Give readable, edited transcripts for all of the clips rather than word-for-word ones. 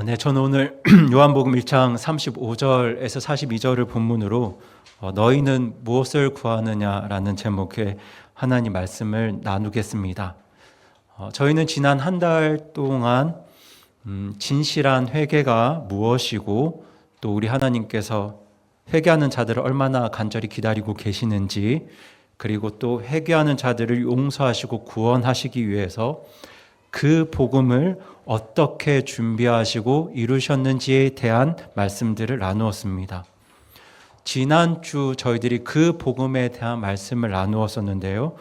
네, 저는 오늘 요한복음 1장 35절에서 42절을 본문으로 너희는 무엇을 구하느냐라는 제목의 하나님 말씀을 나누겠습니다. 저희는 지난 한 달 동안 진실한 회개가 무엇이고 또 우리 하나님께서 회개하는 자들을 얼마나 간절히 기다리고 계시는지, 그리고 또 회개하는 자들을 용서하시고 구원하시기 위해서 그 복음을 어떻게 준비하시고 이루셨는지에 대한 말씀들을 나누었습니다. 지난주 저희들이 그 복음에 대한 말씀을 나누었었는데요.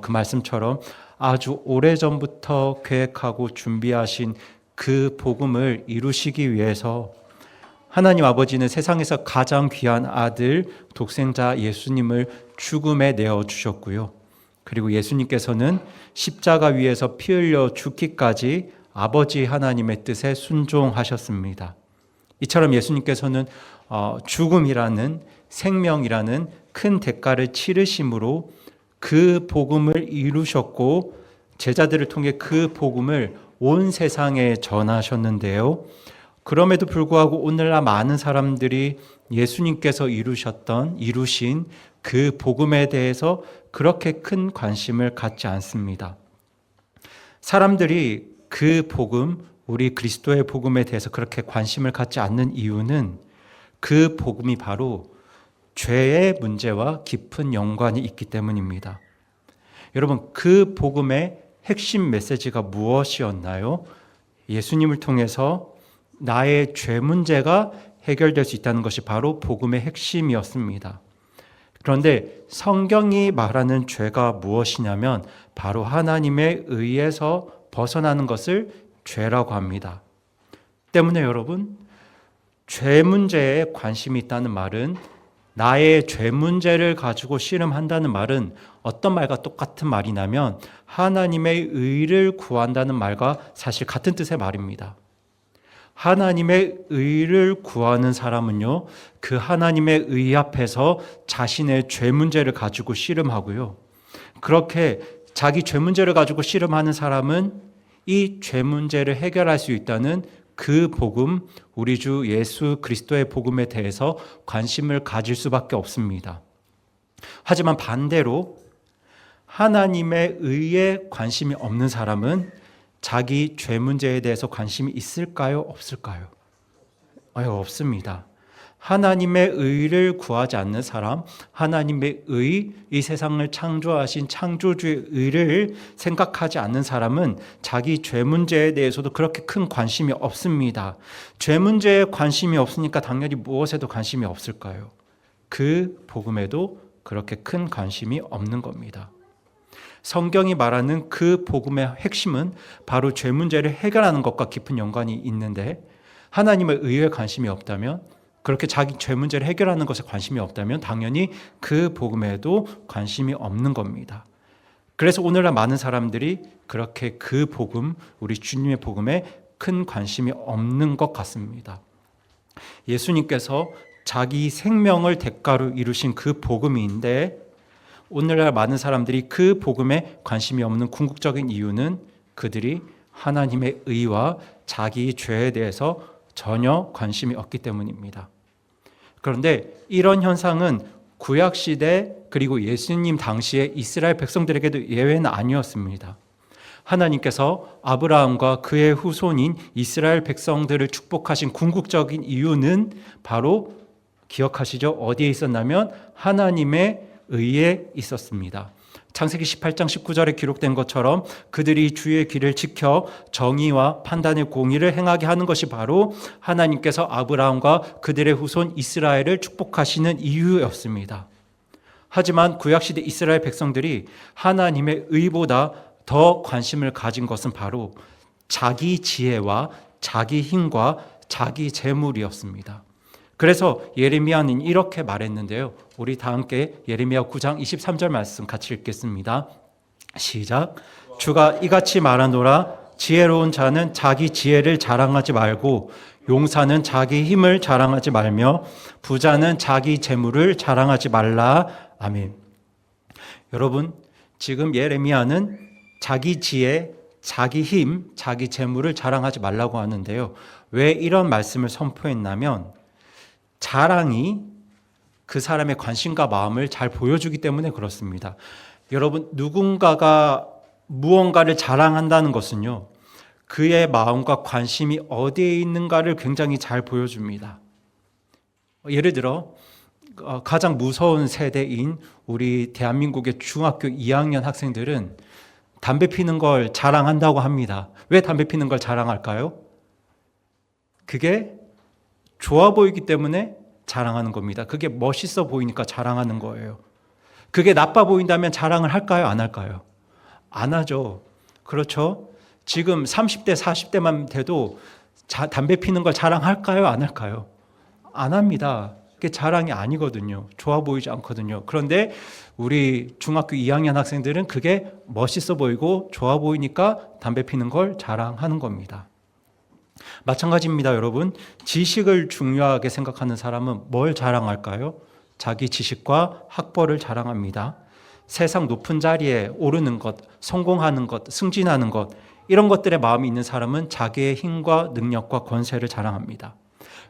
그 말씀처럼 아주 오래전부터 계획하고 준비하신 그 복음을 이루시기 위해서 하나님 아버지는 세상에서 가장 귀한 아들 독생자 예수님을 죽음에 내어주셨고요. 그리고 예수님께서는 십자가 위에서 피 흘려 죽기까지 아버지 하나님의 뜻에 순종하셨습니다. 이처럼 예수님께서는 죽음이라는 생명이라는 큰 대가를 치르심으로 그 복음을 이루셨고 제자들을 통해 그 복음을 온 세상에 전하셨는데요. 그럼에도 불구하고 오늘날 많은 사람들이 예수님께서 이루신 그 복음에 대해서 그렇게 큰 관심을 갖지 않습니다. 사람들이 그 복음, 우리 그리스도의 복음에 대해서 그렇게 관심을 갖지 않는 이유는 그 복음이 바로 죄의 문제와 깊은 연관이 있기 때문입니다. 여러분, 그 복음의 핵심 메시지가 무엇이었나요? 예수님을 통해서 나의 죄 문제가 해결될 수 있다는 것이 바로 복음의 핵심이었습니다. 그런데 성경이 말하는 죄가 무엇이냐면 바로 하나님의 의에서 벗어나는 것을 죄라고 합니다. 때문에 여러분, 죄 문제에 관심이 있다는 말은, 나의 죄 문제를 가지고 씨름한다는 말은 어떤 말과 똑같은 말이냐면 하나님의 의를 구한다는 말과 사실 같은 뜻의 말입니다. 하나님의 의를 구하는 사람은요, 그 하나님의 의 앞에서 자신의 죄 문제를 가지고 씨름하고요. 그렇게 자기 죄 문제를 가지고 씨름하는 사람은 이 죄 문제를 해결할 수 있다는 그 복음, 우리 주 예수 그리스도의 복음에 대해서 관심을 가질 수밖에 없습니다. 하지만 반대로 하나님의 의에 관심이 없는 사람은 자기 죄 문제에 대해서 관심이 있을까요? 없을까요? 없습니다. 하나님의 의를 구하지 않는 사람, 하나님의 의, 이 세상을 창조하신 창조주의 의를 생각하지 않는 사람은 자기 죄 문제에 대해서도 그렇게 큰 관심이 없습니다. 죄 문제에 관심이 없으니까 당연히 무엇에도 관심이 없을까요? 그 복음에도 그렇게 큰 관심이 없는 겁니다. 성경이 말하는 그 복음의 핵심은 바로 죄 문제를 해결하는 것과 깊은 연관이 있는데, 하나님의 의에 관심이 없다면, 그렇게 자기 죄 문제를 해결하는 것에 관심이 없다면 당연히 그 복음에도 관심이 없는 겁니다. 그래서 오늘날 많은 사람들이 그렇게 그 복음, 우리 주님의 복음에 큰 관심이 없는 것 같습니다. 예수님께서 자기 생명을 대가로 이루신 그 복음인데, 오늘날 많은 사람들이 그 복음에 관심이 없는 궁극적인 이유는 그들이 하나님의 의와 자기 죄에 대해서 전혀 관심이 없기 때문입니다. 그런데 이런 현상은 구약시대 그리고 예수님 당시에 이스라엘 백성들에게도 예외는 아니었습니다. 하나님께서 아브라함과 그의 후손인 이스라엘 백성들을 축복하신 궁극적인 이유는 바로 기억하시죠? 어디에 있었냐면 하나님의 의에 있었습니다. 창세기 18장 19절에 기록된 것처럼 그들이 주의 길을 지켜 정의와 판단의 공의를 행하게 하는 것이 바로 하나님께서 아브라함과 그들의 후손 이스라엘을 축복하시는 이유였습니다. 하지만 구약시대 이스라엘 백성들이 하나님의 의보다 더 관심을 가진 것은 바로 자기 지혜와 자기 힘과 자기 재물이었습니다. 그래서 예레미야는 이렇게 말했는데요. 우리 다 함께 예레미야 9장 23절 말씀 같이 읽겠습니다. 시작. 주가 이같이 말하노라. 지혜로운 자는 자기 지혜를 자랑하지 말고 용사는 자기 힘을 자랑하지 말며 부자는 자기 재물을 자랑하지 말라. 아멘. 여러분, 지금 예레미야는 자기 지혜, 자기 힘, 자기 재물을 자랑하지 말라고 하는데요. 왜 이런 말씀을 선포했냐면 자랑이 그 사람의 관심과 마음을 잘 보여주기 때문에 그렇습니다. 여러분, 누군가가 무언가를 자랑한다는 것은요, 그의 마음과 관심이 어디에 있는가를 굉장히 잘 보여줍니다. 예를 들어 가장 무서운 세대인 우리 대한민국의 중학교 2학년 학생들은 담배 피는 걸 자랑한다고 합니다. 왜 담배 피는 걸 자랑할까요? 그게 좋아 보이기 때문에 자랑하는 겁니다. 그게 멋있어 보이니까 자랑하는 거예요. 그게 나빠 보인다면 자랑을 할까요? 안 할까요? 안 하죠. 그렇죠? 지금 30대, 40대만 돼도 담배 피는 걸 자랑할까요? 안 할까요? 안 합니다. 그게 자랑이 아니거든요. 좋아 보이지 않거든요. 그런데 우리 중학교 2학년 학생들은 그게 멋있어 보이고 좋아 보이니까 담배 피는 걸 자랑하는 겁니다. 마찬가지입니다, 여러분. 지식을 중요하게 생각하는 사람은 뭘 자랑할까요? 자기 지식과 학벌을 자랑합니다. 세상 높은 자리에 오르는 것, 성공하는 것, 승진하는 것, 이런 것들에 마음이 있는 사람은 자기의 힘과 능력과 권세를 자랑합니다.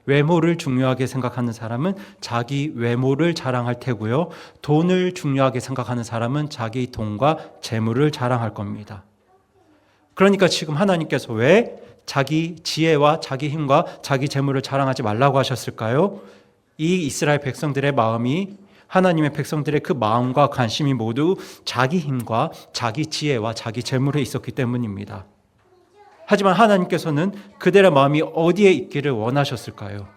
외모를 중요하게 생각하는 사람은 자기 외모를 자랑할 테고요. 돈을 중요하게 생각하는 사람은 자기 돈과 재물을 자랑할 겁니다. 그러니까 지금 하나님께서 왜 자기 지혜와 자기 힘과 자기 재물을 자랑하지 말라고 하셨을까요? 이 이스라엘 백성들의 마음이, 하나님의 백성들의 그 마음과 관심이 모두 자기 힘과 자기 지혜와 자기 재물에 있었기 때문입니다. 하지만 하나님께서는 그들의 마음이 어디에 있기를 원하셨을까요?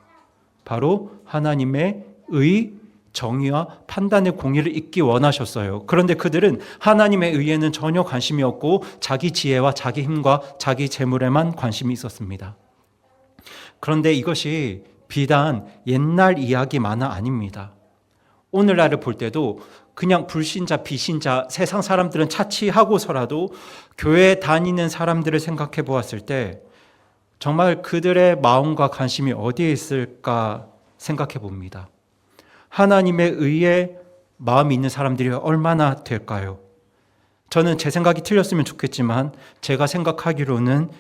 바로 하나님의 의, 정의와 판단의 공의를 잇기 원하셨어요. 그런데 그들은 하나님의 의에는 전혀 관심이 없고 자기 지혜와 자기 힘과 자기 재물에만 관심이 있었습니다. 그런데 이것이 비단 옛날 이야기만은 아닙니다. 오늘날을 볼 때도 그냥 불신자, 비신자, 세상 사람들은 차치하고서라도 교회에 다니는 사람들을 생각해 보았을 때 정말 그들의 마음과 관심이 어디에 있을까 생각해 봅니다. 하나님의 의에 마음이 있는 사람들이 얼마나 될까요? 저는 제 생각이 틀렸으면 좋겠지만 제가 생각하기로는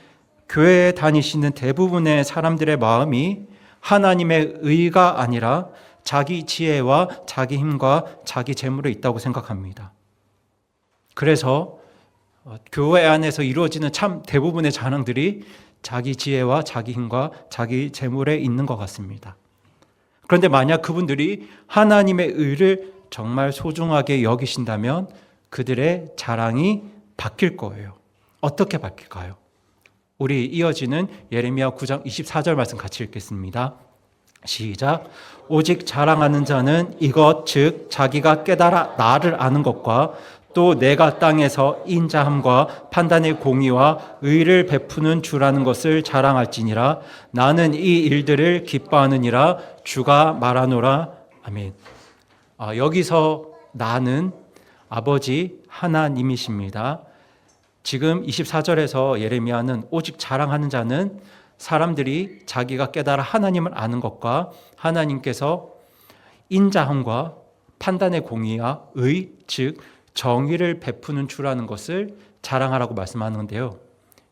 교회에 다니시는 대부분의 사람들의 마음이 하나님의 의가 아니라 자기 지혜와 자기 힘과 자기 재물에 있다고 생각합니다. 그래서 교회 안에서 이루어지는 참 대부분의 자랑들이 자기 지혜와 자기 힘과 자기 재물에 있는 것 같습니다. 그런데 만약 그분들이 하나님의 의를 정말 소중하게 여기신다면 그들의 자랑이 바뀔 거예요. 어떻게 바뀔까요? 우리 이어지는 예레미야 9장 24절 말씀 같이 읽겠습니다. 시작. 오직 자랑하는 자는 이것 즉 자기가 깨달아 나를 아는 것과 또 내가 땅에서 인자함과 판단의 공의와 의를 베푸는 주라는 것을 자랑할지니라. 나는 이 일들을 기뻐하느니라. 주가 말하노라. 아멘. 여기서 나는 아버지 하나님이십니다. 지금 24절에서 예레미야는 오직 자랑하는 자는 사람들이 자기가 깨달아 하나님을 아는 것과 하나님께서 인자함과 판단의 공의와 의, 즉 정의를 베푸는 주라는 것을 자랑하라고 말씀하는데요.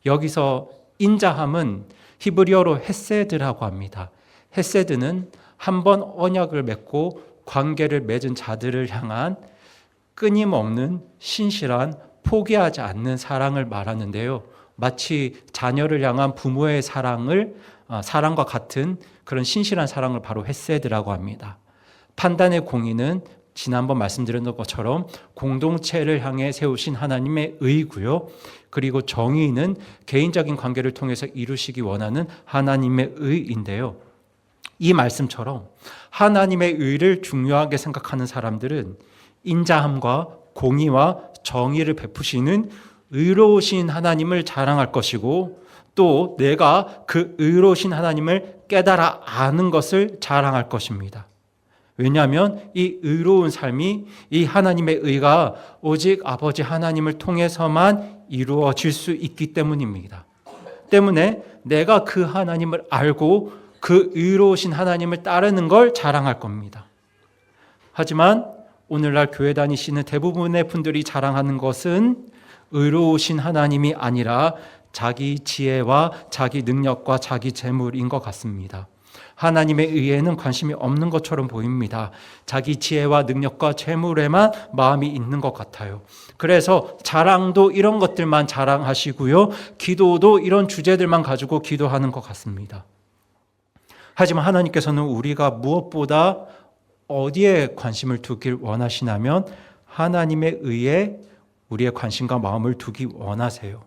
여기서 인자함은 히브리어로 헤세드라고 합니다. 헤세드는 한 번 언약을 맺고 관계를 맺은 자들을 향한 끊임없는 신실한 포기하지 않는 사랑을 말하는데요. 마치 자녀를 향한 부모의 사랑과 같은 그런 신실한 사랑을 바로 헤세드라고 합니다. 판단의 공의는 지난번 말씀드렸던 것처럼 공동체를 향해 세우신 하나님의 의고요. 그리고 정의는 개인적인 관계를 통해서 이루시기 원하는 하나님의 의인데요. 이 말씀처럼 하나님의 의를 중요하게 생각하는 사람들은 인자함과 공의와 정의를 베푸시는 의로우신 하나님을 자랑할 것이고 또 내가 그 의로우신 하나님을 깨달아 아는 것을 자랑할 것입니다. 왜냐하면 이 의로운 삶이 이 하나님의 의가 오직 아버지 하나님을 통해서만 이루어질 수 있기 때문입니다. 때문에 내가 그 하나님을 알고 그 의로우신 하나님을 따르는 걸 자랑할 겁니다. 하지만 오늘날 교회 다니시는 대부분의 분들이 자랑하는 것은 의로우신 하나님이 아니라 자기 지혜와 자기 능력과 자기 재물인 것 같습니다. 하나님의 의에는 관심이 없는 것처럼 보입니다. 자기 지혜와 능력과 재물에만 마음이 있는 것 같아요. 그래서 자랑도 이런 것들만 자랑하시고요. 기도도 이런 주제들만 가지고 기도하는 것 같습니다. 하지만 하나님께서는 우리가 무엇보다 어디에 관심을 두길 원하시냐면 하나님의 의에 우리의 관심과 마음을 두기 원하세요.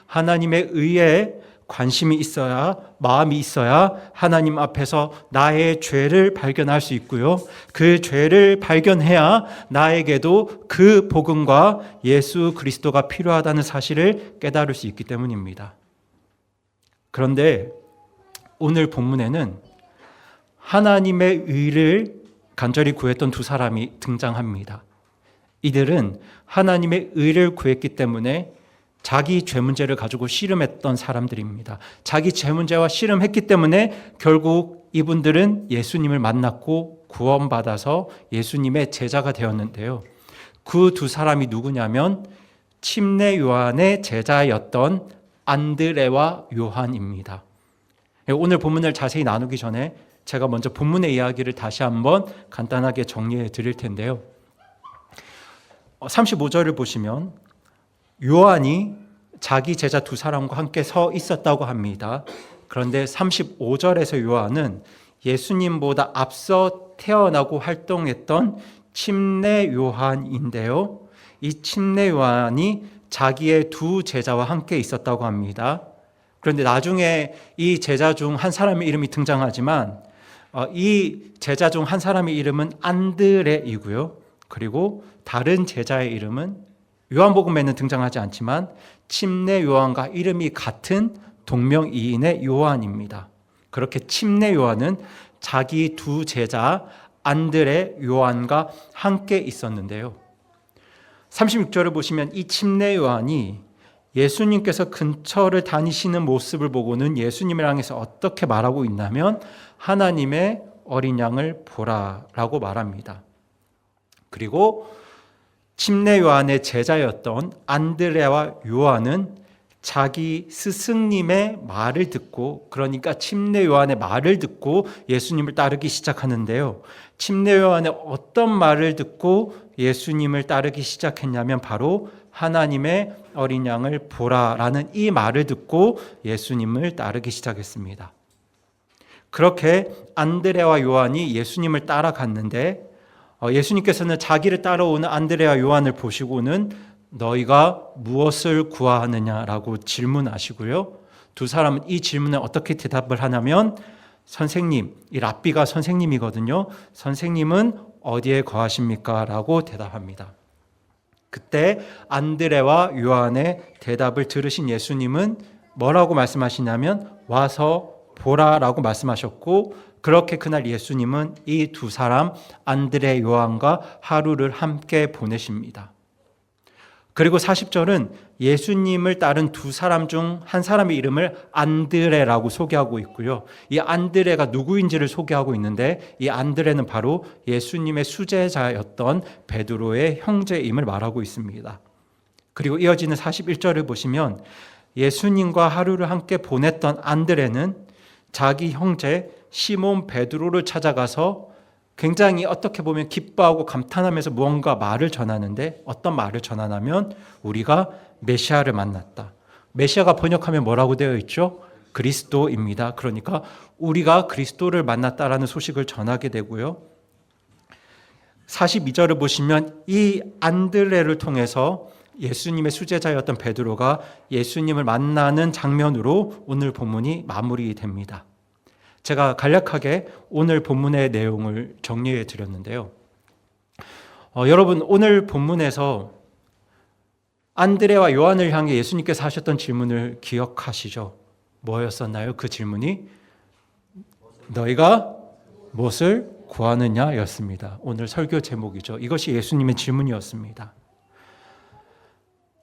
하나님의 의에 관심이 있어야, 마음이 있어야 하나님 앞에서 나의 죄를 발견할 수 있고요. 그 죄를 발견해야 나에게도 그 복음과 예수 그리스도가 필요하다는 사실을 깨달을 수 있기 때문입니다. 그런데 오늘 본문에는 하나님의 의를 간절히 구했던 두 사람이 등장합니다. 이들은 하나님의 의를 구했기 때문에 자기 죄 문제를 가지고 씨름했던 사람들입니다. 자기 죄 문제와 씨름했기 때문에 결국 이분들은 예수님을 만났고 구원받아서 예수님의 제자가 되었는데요. 그 두 사람이 누구냐면 침례 요한의 제자였던 안드레와 요한입니다. 오늘 본문을 자세히 나누기 전에 제가 먼저 본문의 이야기를 다시 한번 간단하게 정리해 드릴 텐데요. 35절을 보시면 요한이 자기 제자 두 사람과 함께 서 있었다고 합니다. 그런데 35절에서 요한은 예수님보다 앞서 태어나고 활동했던 침례 요한인데요. 이 침례 요한이 자기의 두 제자와 함께 있었다고 합니다. 그런데 나중에 이 제자 중 한 사람의 이름이 등장하지만 이 제자 중 한 사람의 이름은 안드레이고요. 그리고 다른 제자의 이름은 요한복음에는 등장하지 않지만 침례 요한과 이름이 같은 동명이인의 요한입니다. 그렇게 침례 요한은 자기 두 제자 안드레, 요한과 함께 있었는데요. 36절을 보시면 이 침례 요한이 예수님께서 근처를 다니시는 모습을 보고는 예수님을 향해서 어떻게 말하고 있냐면 하나님의 어린 양을 보라라고 말합니다. 그리고 침례 요한의 제자였던 안드레와 요한은 자기 스승님의 말을 듣고, 그러니까 침례 요한의 말을 듣고 예수님을 따르기 시작하는데요. 침례 요한의 어떤 말을 듣고 예수님을 따르기 시작했냐면 바로 하나님의 어린 양을 보라라는 이 말을 듣고 예수님을 따르기 시작했습니다. 그렇게 안드레와 요한이 예수님을 따라갔는데 예수님께서는 자기를 따라오는 안드레와 요한을 보시고는 너희가 무엇을 구하느냐라고 질문하시고요. 두 사람은 이 질문에 어떻게 대답을 하냐면 선생님, 이 랍비가 선생님이거든요. 선생님은 어디에 거하십니까? 라고 대답합니다. 그때 안드레와 요한의 대답을 들으신 예수님은 뭐라고 말씀하시냐면 와서 보라라고 말씀하셨고, 그렇게 그날 예수님은 이 두 사람 안드레, 요한과 하루를 함께 보내십니다. 그리고 40절은 예수님을 따른 두 사람 중 한 사람의 이름을 안드레라고 소개하고 있고요. 이 안드레가 누구인지를 소개하고 있는데 이 안드레는 바로 예수님의 수제자였던 베드로의 형제임을 말하고 있습니다. 그리고 이어지는 41절을 보시면 예수님과 하루를 함께 보냈던 안드레는 자기 형제 시몬 베드로를 찾아가서 굉장히 어떻게 보면 기뻐하고 감탄하면서 무언가 말을 전하는데 어떤 말을 전하냐면 우리가 메시아를 만났다. 메시아가 번역하면 뭐라고 되어 있죠? 그리스도입니다. 그러니까 우리가 그리스도를 만났다라는 소식을 전하게 되고요. 42절을 보시면 이 안드레를 통해서 예수님의 수제자였던 베드로가 예수님을 만나는 장면으로 오늘 본문이 마무리됩니다. 제가 간략하게 오늘 본문의 내용을 정리해 드렸는데요. 여러분, 오늘 본문에서 안드레와 요한을 향해 예수님께서 하셨던 질문을 기억하시죠? 뭐였었나요? 그 질문이 너희가 무엇을 구하느냐 였습니다. 오늘 설교 제목이죠. 이것이 예수님의 질문이었습니다.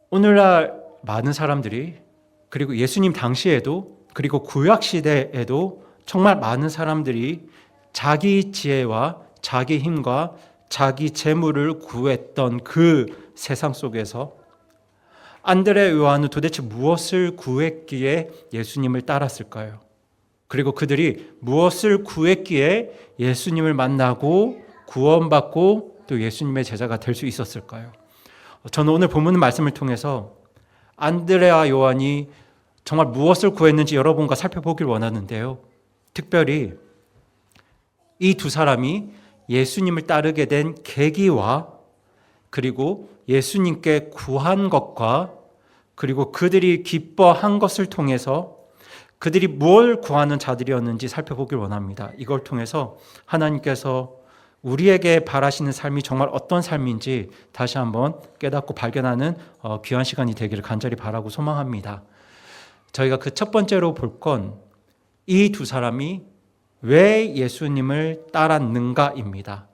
오늘날 많은 사람들이, 그리고 예수님 당시에도, 그리고 구약 시대에도 정말 많은 사람들이 자기 지혜와 자기 힘과 자기 재물을 구했던 그 세상 속에서 안드레 요한은 도대체 무엇을 구했기에 예수님을 따랐을까요? 그리고 그들이 무엇을 구했기에 예수님을 만나고 구원받고 또 예수님의 제자가 될 수 있었을까요? 저는 오늘 본문 말씀을 통해서 안드레와 요한이 정말 무엇을 구했는지 여러분과 살펴보길 원하는데요. 특별히 이 두 사람이 예수님을 따르게 된 계기와 그리고 예수님께 구한 것과 그리고 그들이 기뻐한 것을 통해서 그들이 뭘 구하는 자들이었는지 살펴보길 원합니다. 이걸 통해서 하나님께서 우리에게 바라시는 삶이 정말 어떤 삶인지 다시 한번 깨닫고 발견하는 귀한 시간이 되기를 간절히 바라고 소망합니다. 저희가 그 첫 번째로 볼 건 이 두 사람이 왜 예수님을 따랐는가입니다.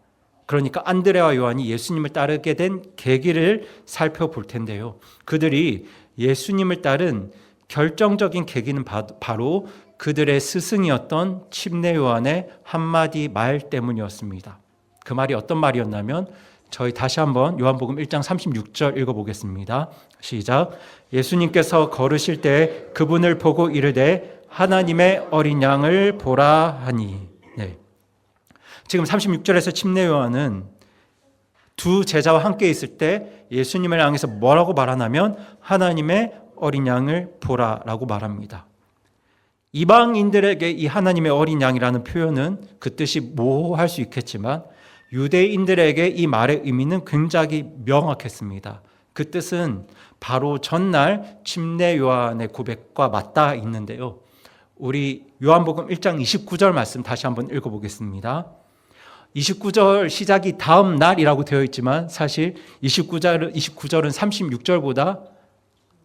그러니까 안드레와 요한이 예수님을 따르게 된 계기를 살펴볼 텐데요. 그들이 예수님을 따른 결정적인 계기는 바로 그들의 스승이었던 침례 요한의 한마디 말 때문이었습니다. 그 말이 어떤 말이었냐면 저희 다시 한번 요한복음 1장 36절 읽어보겠습니다. 시작. 예수님께서 걸으실 때 그분을 보고 이르되 하나님의 어린 양을 보라 하니. 네. 지금 36절에서 침례 요한은 두 제자와 함께 있을 때 예수님을 향해서 뭐라고 말하냐면 하나님의 어린 양을 보라라고 말합니다. 이방인들에게 이 하나님의 어린 양이라는 표현은 그 뜻이 모호할 수 있겠지만 유대인들에게 이 말의 의미는 굉장히 명확했습니다. 그 뜻은 바로 전날 침례 요한의 고백과 맞닿아 있는데요. 우리 요한복음 1장 29절 말씀 다시 한번 읽어보겠습니다. 29절 시작이 다음 날이라고 되어 있지만 사실 29절은 36절보다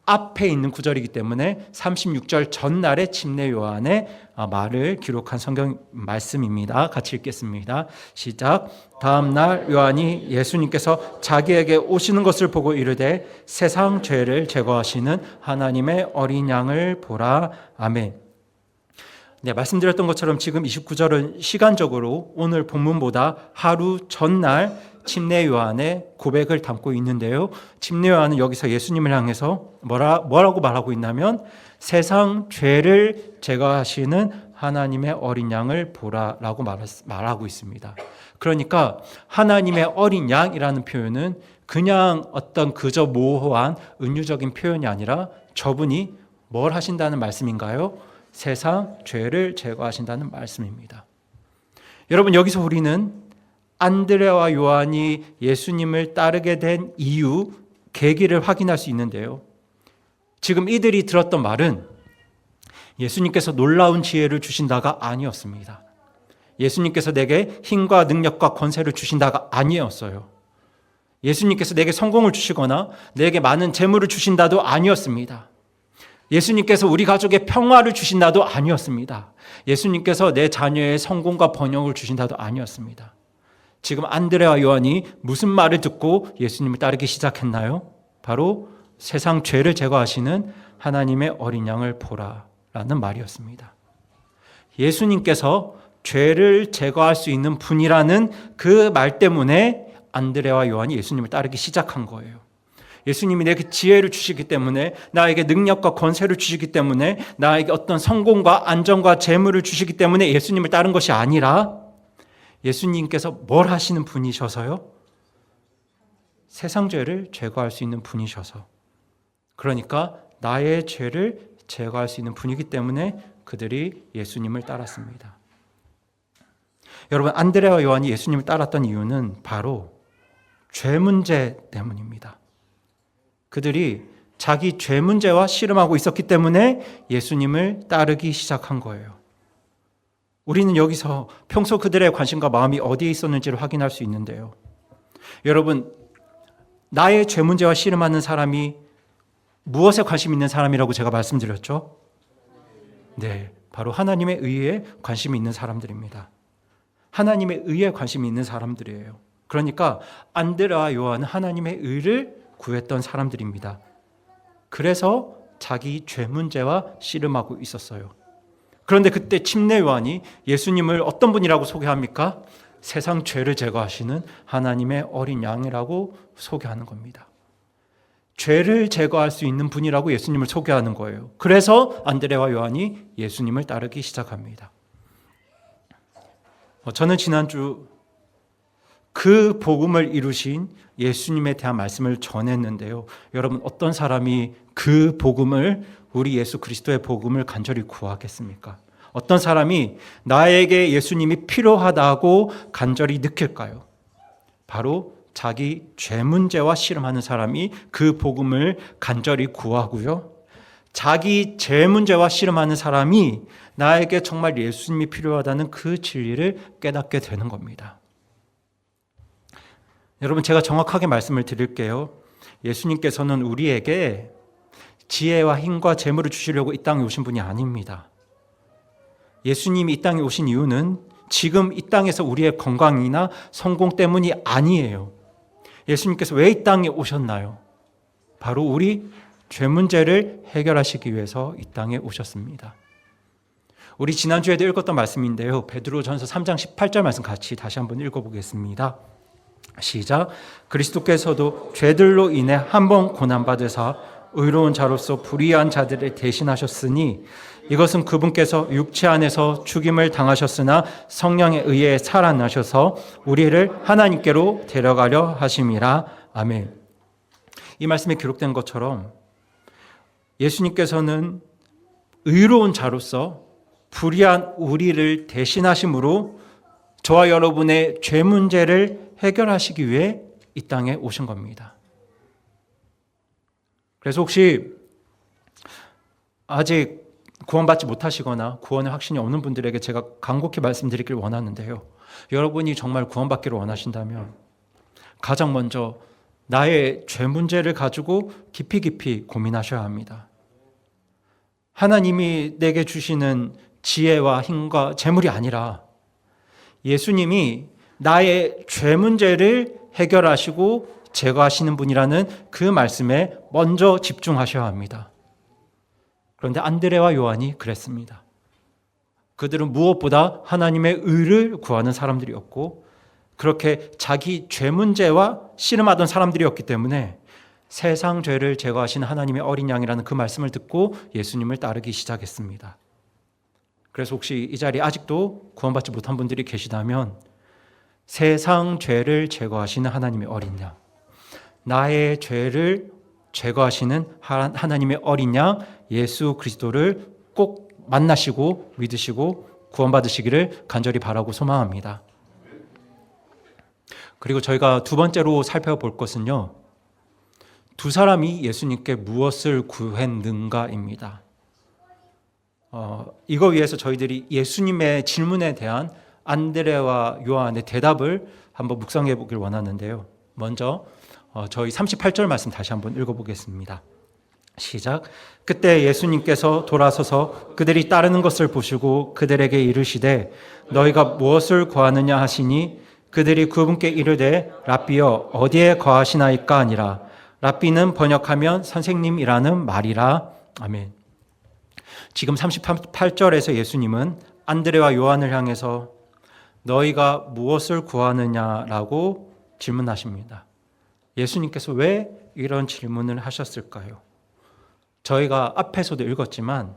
앞에 있는 구절이기 때문에 36절 전날의 침례 요한의 말을 기록한 성경 말씀입니다. 같이 읽겠습니다. 시작. 다음 날 요한이 예수님께서 자기에게 오시는 것을 보고 이르되 세상 죄를 제거하시는 하나님의 어린 양을 보라. 아멘. 네, 말씀드렸던 것처럼 지금 29절은 시간적으로 오늘 본문보다 하루 전날 침례 요한의 고백을 담고 있는데요. 침례 요한은 여기서 예수님을 향해서 뭐라고 말하고 있냐면 세상 죄를 제거하시는 하나님의 어린 양을 보라라고 말하고 있습니다. 그러니까 하나님의 어린 양이라는 표현은 그냥 어떤 그저 모호한 은유적인 표현이 아니라 저분이 뭘 하신다는 말씀인가요? 세상 죄를 제거하신다는 말씀입니다. 여러분, 여기서 우리는 안드레와 요한이 예수님을 따르게 된 이유, 계기를 확인할 수 있는데요. 지금 이들이 들었던 말은 예수님께서 놀라운 지혜를 주신다가 아니었습니다. 예수님께서 내게 힘과 능력과 권세를 주신다가 아니었어요. 예수님께서 내게 성공을 주시거나 내게 많은 재물을 주신다도 아니었습니다. 예수님께서 우리 가족에 평화를 주신다도 아니었습니다. 예수님께서 내 자녀의 성공과 번영을 주신다도 아니었습니다. 지금 안드레와 요한이 무슨 말을 듣고 예수님을 따르기 시작했나요? 바로 세상 죄를 제거하시는 하나님의 어린 양을 보라라는 말이었습니다. 예수님께서 죄를 제거할 수 있는 분이라는 그 말 때문에 안드레와 요한이 예수님을 따르기 시작한 거예요. 예수님이 내게 지혜를 주시기 때문에, 나에게 능력과 권세를 주시기 때문에, 나에게 어떤 성공과 안정과 재물을 주시기 때문에 예수님을 따른 것이 아니라 예수님께서 뭘 하시는 분이셔서요? 세상 죄를 제거할 수 있는 분이셔서, 그러니까 나의 죄를 제거할 수 있는 분이기 때문에 그들이 예수님을 따랐습니다. 여러분, 안드레와 요한이 예수님을 따랐던 이유는 바로 죄 문제 때문입니다. 그들이 자기 죄 문제와 씨름하고 있었기 때문에 예수님을 따르기 시작한 거예요. 우리는 여기서 평소 그들의 관심과 마음이 어디에 있었는지를 확인할 수 있는데요. 여러분, 나의 죄 문제와 씨름하는 사람이 무엇에 관심 있는 사람이라고 제가 말씀드렸죠? 네, 바로 하나님의 의에 관심이 있는 사람들입니다. 하나님의 의에 관심이 있는 사람들이에요. 그러니까 안드레와 요한은 하나님의 의를 구했던 사람들입니다. 그래서 자기 죄 문제와 씨름하고 있었어요. 그런데 그때 침례 요한이 예수님을 어떤 분이라고 소개합니까? 세상 죄를 제거하시는 하나님의 어린 양이라고 소개하는 겁니다. 죄를 제거할 수 있는 분이라고 예수님을 소개하는 거예요. 그래서 안드레와 요한이 예수님을 따르기 시작합니다. 저는 지난주 그 복음을 이루신 예수님에 대한 말씀을 전했는데요. 여러분, 어떤 사람이 그 복음을, 우리 예수 그리스도의 복음을 간절히 구하겠습니까? 어떤 사람이 나에게 예수님이 필요하다고 간절히 느낄까요? 바로 자기 죄 문제와 씨름하는 사람이 그 복음을 간절히 구하고요. 자기 죄 문제와 씨름하는 사람이 나에게 정말 예수님이 필요하다는 그 진리를 깨닫게 되는 겁니다. 여러분, 제가 정확하게 말씀을 드릴게요. 예수님께서는 우리에게 지혜와 힘과 재물을 주시려고 이 땅에 오신 분이 아닙니다. 예수님이 이 땅에 오신 이유는 지금 이 땅에서 우리의 건강이나 성공 때문이 아니에요. 예수님께서 왜 이 땅에 오셨나요? 바로 우리 죄 문제를 해결하시기 위해서 이 땅에 오셨습니다. 우리 지난주에도 읽었던 말씀인데요. 베드로전서 3장 18절 말씀 같이 다시 한번 읽어보겠습니다. 시작. 그리스도께서도 죄들로 인해 한 번 고난받으사 의로운 자로서 불의한 자들을 대신하셨으니 이것은 그분께서 육체 안에서 죽임을 당하셨으나 성령에 의해 살아나셔서 우리를 하나님께로 데려가려 하심이라. 아멘. 이 말씀에 기록된 것처럼 예수님께서는 의로운 자로서 불의한 우리를 대신하심으로 저와 여러분의 죄 문제를 해결하시기 위해 이 땅에 오신 겁니다. 그래서 혹시 아직 구원받지 못하시거나 구원의 확신이 없는 분들에게 제가 간곡히 말씀드리길 원하는데요. 여러분이 정말 구원받기를 원하신다면 가장 먼저 나의 죄 문제를 가지고 깊이 고민하셔야 합니다. 하나님이 내게 주시는 지혜와 힘과 재물이 아니라 예수님이 나의 죄 문제를 해결하시고 제거하시는 분이라는 그 말씀에 먼저 집중하셔야 합니다. 그런데 안드레와 요한이 그랬습니다. 그들은 무엇보다 하나님의 의를 구하는 사람들이었고 그렇게 자기 죄 문제와 씨름하던 사람들이었기 때문에 세상 죄를 제거하신 하나님의 어린 양이라는 그 말씀을 듣고 예수님을 따르기 시작했습니다. 그래서 혹시 이 자리에 아직도 구원받지 못한 분들이 계시다면 세상 죄를 제거하시는 하나님의 어린 양, 나의 죄를 제거하시는 하나님의 어린 양 예수 그리스도를 꼭 만나시고 믿으시고 구원받으시기를 간절히 바라고 소망합니다. 그리고 저희가 두 번째로 살펴볼 것은요, 두 사람이 예수님께 무엇을 구했는가입니다. 이거 위해서 저희들이 예수님의 질문에 대한 안드레와 요한의 대답을 한번 묵상해 보길 원하는데요. 먼저 저희 38절 말씀 다시 한번 읽어보겠습니다. 시작. 그때 예수님께서 돌아서서 그들이 따르는 것을 보시고 그들에게 이르시되 너희가 무엇을 구하느냐 하시니 그들이 그분께 이르되 랍비여 어디에 거하시나이까 아니라 랍비는 번역하면 선생님이라는 말이라. 아멘. 지금 38절에서 예수님은 안드레와 요한을 향해서 너희가 무엇을 구하느냐라고 질문하십니다. 예수님께서 왜 이런 질문을 하셨을까요? 저희가 앞에서도 읽었지만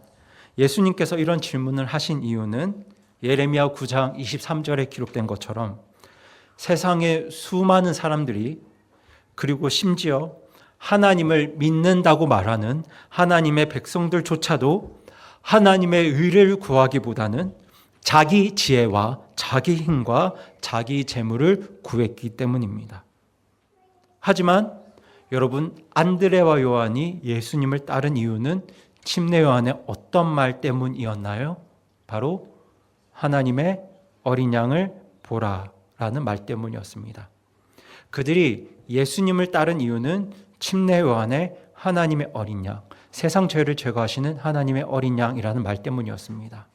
예수님께서 이런 질문을 하신 이유는 예레미야 9장 23절에 기록된 것처럼 세상의 수많은 사람들이 그리고 심지어 하나님을 믿는다고 말하는 하나님의 백성들조차도 하나님의 의를 구하기보다는 자기 지혜와 자기 힘과 자기 재물을 구했기 때문입니다. 하지만 여러분, 안드레와 요한이 예수님을 따른 이유는 침례 요한의 어떤 말 때문이었나요? 바로 하나님의 어린 양을 보라라는 말 때문이었습니다. 그들이 예수님을 따른 이유는 침례 요한의 하나님의 어린 양, 세상 죄를 제거하시는 하나님의 어린 양이라는 말 때문이었습니다.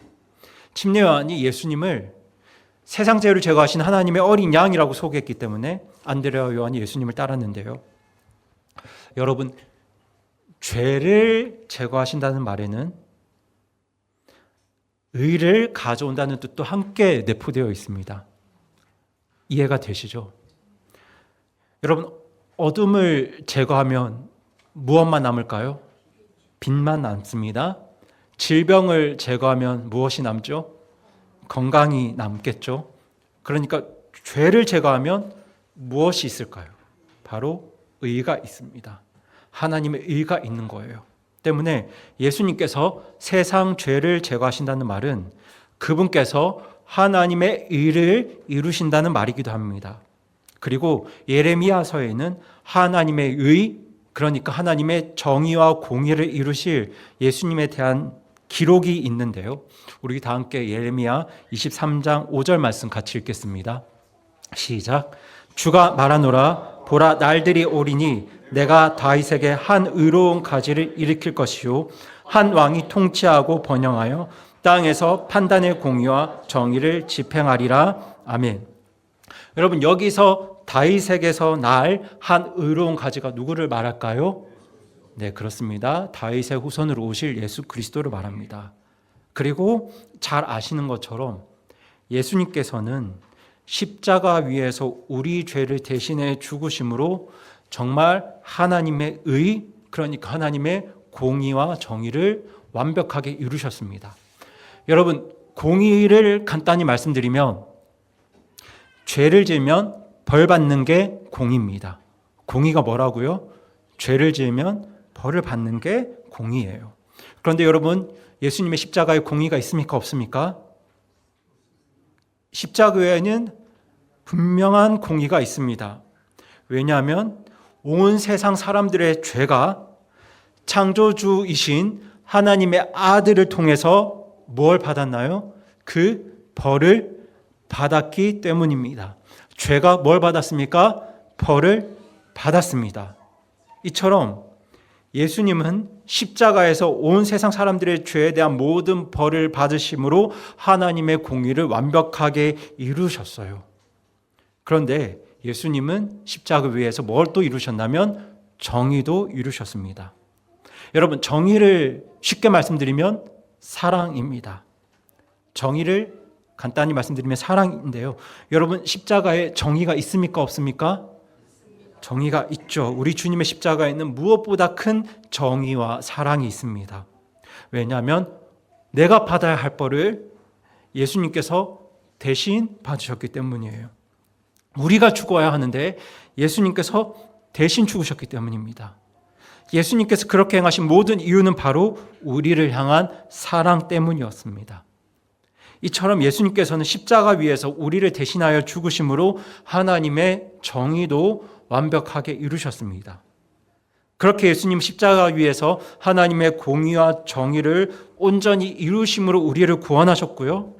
침례 요한이 예수님을 세상 죄를 제거하신 하나님의 어린 양이라고 소개했기 때문에 안드레와 요한이 예수님을 따랐는데요. 여러분, 죄를 제거하신다는 말에는 의를 가져온다는 뜻도 함께 내포되어 있습니다. 이해가 되시죠? 여러분, 어둠을 제거하면 무엇만 남을까요? 빚만 남습니다. 질병을 제거하면 무엇이 남죠? 건강이 남겠죠. 그러니까 죄를 제거하면 무엇이 있을까요? 바로 의가 있습니다. 하나님의 의가 있는 거예요. 때문에 예수님께서 세상 죄를 제거하신다는 말은 그분께서 하나님의 의를 이루신다는 말이기도 합니다. 그리고 예레미야서에는 하나님의 의, 그러니까 하나님의 정의와 공의를 이루실 예수님에 대한 기록이 있는데요. 우리 다 함께 예레미야 23장 5절 말씀 같이 읽겠습니다. 시작. 주가 말하노라 보라 날들이 오리니 내가 다윗에게 한 의로운 가지를 일으킬 것이요 한 왕이 통치하고 번영하여 땅에서 판단의 공의와 정의를 집행하리라. 아멘. 여러분, 여기서 다윗에게서 날 한 의로운 가지가 누구를 말할까요? 네, 그렇습니다. 다윗의 후손으로 오실 예수 그리스도를 말합니다. 그리고 잘 아시는 것처럼 예수님께서는 십자가 위에서 우리 죄를 대신해 죽으심으로 정말 하나님의 의, 그러니까 하나님의 공의와 정의를 완벽하게 이루셨습니다. 여러분, 공의를 간단히 말씀드리면 죄를 지으면 벌 받는 게 공의입니다. 공의가 뭐라고요? 죄를 지으면 벌을 받는 게 공의예요. 그런데 여러분, 예수님의 십자가에 공의가 있습니까? 없습니까? 십자가에는 분명한 공의가 있습니다. 왜냐하면 온 세상 사람들의 죄가 창조주이신 하나님의 아들을 통해서 뭘 받았나요? 그 벌을 받았기 때문입니다. 죄가 뭘 받았습니까? 벌을 받았습니다. 이처럼 예수님은 십자가에서 온 세상 사람들의 죄에 대한 모든 벌을 받으심으로 하나님의 공의를 완벽하게 이루셨어요. 그런데 예수님은 십자가 위에서 뭘 또 이루셨냐면 정의도 이루셨습니다. 여러분, 정의를 쉽게 말씀드리면 사랑입니다. 정의를 간단히 말씀드리면 사랑인데요. 여러분, 십자가에 정의가 있습니까? 없습니까? 정의가 있죠. 우리 주님의 십자가에는 무엇보다 큰 정의와 사랑이 있습니다. 왜냐하면 내가 받아야 할 벌을 예수님께서 대신 받으셨기 때문이에요. 우리가 죽어야 하는데 예수님께서 대신 죽으셨기 때문입니다. 예수님께서 그렇게 행하신 모든 이유는 바로 우리를 향한 사랑 때문이었습니다. 이처럼 예수님께서는 십자가 위에서 우리를 대신하여 죽으심으로 하나님의 정의도 완벽하게 이루셨습니다. 그렇게 예수님 십자가 위에서 하나님의 공의와 정의를 온전히 이루심으로 우리를 구원하셨고요.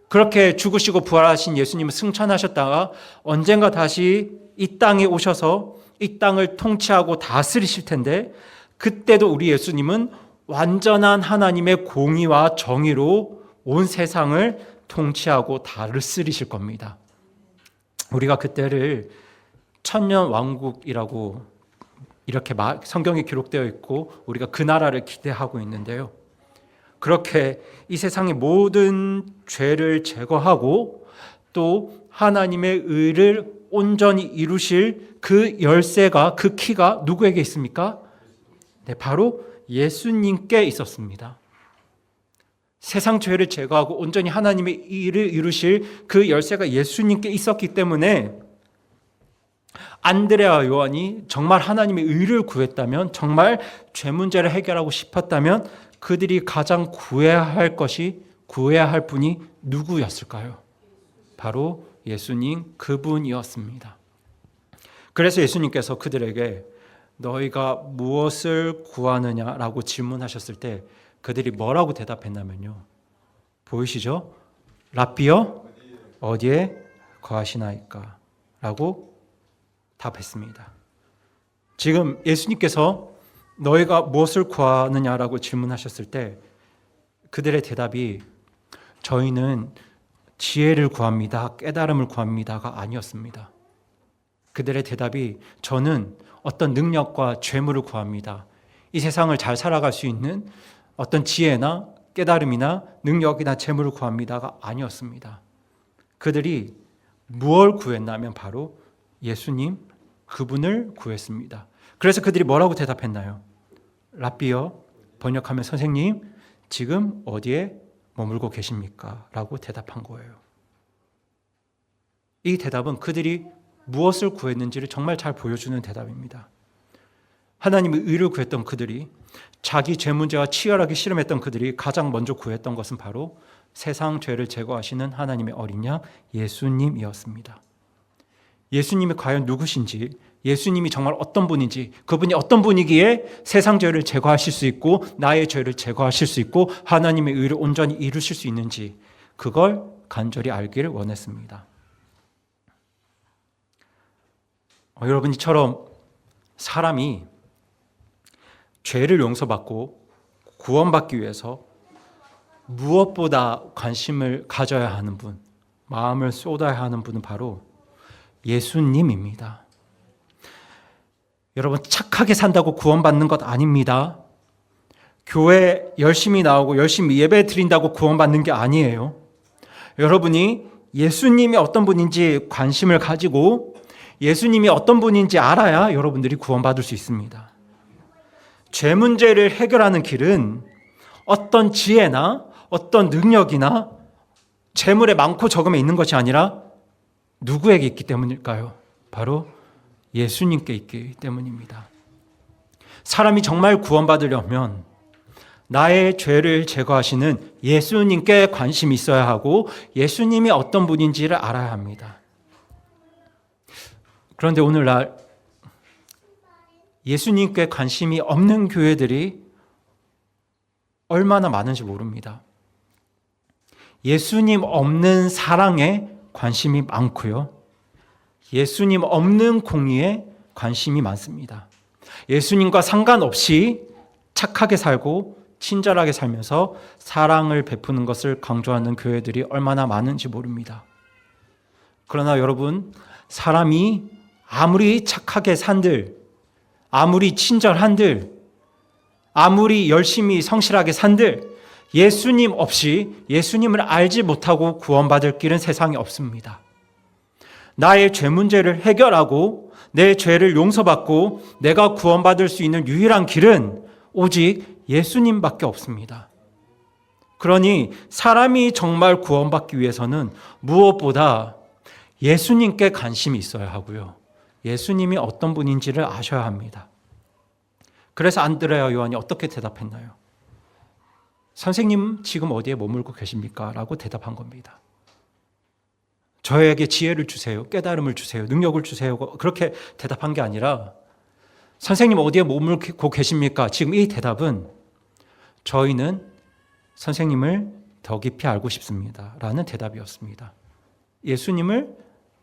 그렇게 죽으시고 부활하신 예수님은 승천하셨다가 언젠가 다시 이 땅에 오셔서 이 땅을 통치하고 다스리실 텐데 그때도 우리 예수님은 완전한 하나님의 공의와 정의로 온 세상을 통치하고 다스리실 겁니다. 우리가 그때를 천년 왕국이라고 이렇게 성경에 기록되어 있고 우리가 그 나라를 기대하고 있는데요. 그렇게 이 세상의 모든 죄를 제거하고 또 하나님의 의를 온전히 이루실 그 열쇠가, 그 키가 누구에게 있습니까? 네, 바로 예수님께 있었습니다. 세상 죄를 제거하고 온전히 하나님의 일을 이루실 그 열쇠가 예수님께 있었기 때문에 안드레와 요한이 정말 하나님의 의를 구했다면, 정말 죄 문제를 해결하고 싶었다면 그들이 가장 구해야 할 분이 누구였을까요? 바로 예수님, 그분이었습니다. 그래서 예수님께서 그들에게 너희가 무엇을 구하느냐라고 질문하셨을 때 그들이 뭐라고 대답했냐면요. 보이시죠? 랍비여, 어디에 거하시나이까? 라고 답했습니다. 지금 예수님께서 너희가 무엇을 구하느냐라고 질문하셨을 때 그들의 대답이 저희는 지혜를 구합니다, 깨달음을 구합니다가 아니었습니다. 그들의 대답이 저는 어떤 능력과 죄물을 구합니다. 이 세상을 잘 살아갈 수 있는 어떤 지혜나 깨달음이나 능력이나 재물을 구합니다가 아니었습니다. 그들이 무엇을 구했냐면 바로 예수님, 그분을 구했습니다. 그래서 그들이 뭐라고 대답했나요? 랍비여, 번역하면 선생님, 지금 어디에 머물고 계십니까? 라고 대답한 거예요. 이 대답은 그들이 무엇을 구했는지를 정말 잘 보여주는 대답입니다. 하나님의 의를 구했던 그들이, 자기 죄 문제와 치열하게 씨름했던 그들이 가장 먼저 구했던 것은 바로 세상 죄를 제거하시는 하나님의 어린 양 예수님이었습니다. 예수님이 과연 누구신지, 예수님이 정말 어떤 분인지, 그분이 어떤 분이기에 세상 죄를 제거하실 수 있고 나의 죄를 제거하실 수 있고 하나님의 의를 온전히 이루실 수 있는지, 그걸 간절히 알기를 원했습니다. 여러분, 이처럼 사람이 죄를 용서받고 구원받기 위해서 무엇보다 관심을 가져야 하는 분, 마음을 쏟아야 하는 분은 바로 예수님입니다. 여러분, 착하게 산다고 구원받는 것 아닙니다. 교회 열심히 나오고 열심히 예배 드린다고 구원받는 게 아니에요. 여러분이 예수님이 어떤 분인지 관심을 가지고 예수님이 어떤 분인지 알아야 여러분들이 구원받을 수 있습니다. 죄 문제를 해결하는 길은 어떤 지혜나 어떤 능력이나 재물의 많고 적음에 있는 것이 아니라 누구에게 있기 때문일까요? 바로 예수님께 있기 때문입니다. 사람이 정말 구원받으려면 나의 죄를 제거하시는 예수님께 관심이 있어야 하고 예수님이 어떤 분인지를 알아야 합니다. 그런데 오늘날 예수님께 관심이 없는 교회들이 얼마나 많은지 모릅니다. 예수님 없는 사랑에 관심이 많고요. 예수님 없는 공의에 관심이 많습니다. 예수님과 상관없이 착하게 살고 친절하게 살면서 사랑을 베푸는 것을 강조하는 교회들이 얼마나 많은지 모릅니다. 그러나 여러분, 사람이 아무리 착하게 산들, 아무리 친절한들, 아무리 열심히 성실하게 산들, 예수님 없이 예수님을 알지 못하고 구원받을 길은 세상에 없습니다. 나의 죄 문제를 해결하고 내 죄를 용서받고 내가 구원받을 수 있는 유일한 길은 오직 예수님밖에 없습니다. 그러니 사람이 정말 구원받기 위해서는 무엇보다 예수님께 관심이 있어야 하고요. 예수님이 어떤 분인지를 아셔야 합니다. 그래서 안드레아 요한이 어떻게 대답했나요? 선생님, 지금 어디에 머물고 계십니까? 라고 대답한 겁니다. 저에게 지혜를 주세요. 깨달음을 주세요. 능력을 주세요. 그렇게 대답한 게 아니라 선생님 어디에 머물고 계십니까? 지금 이 대답은 저희는 선생님을 더 깊이 알고 싶습니다. 라는 대답이었습니다. 예수님을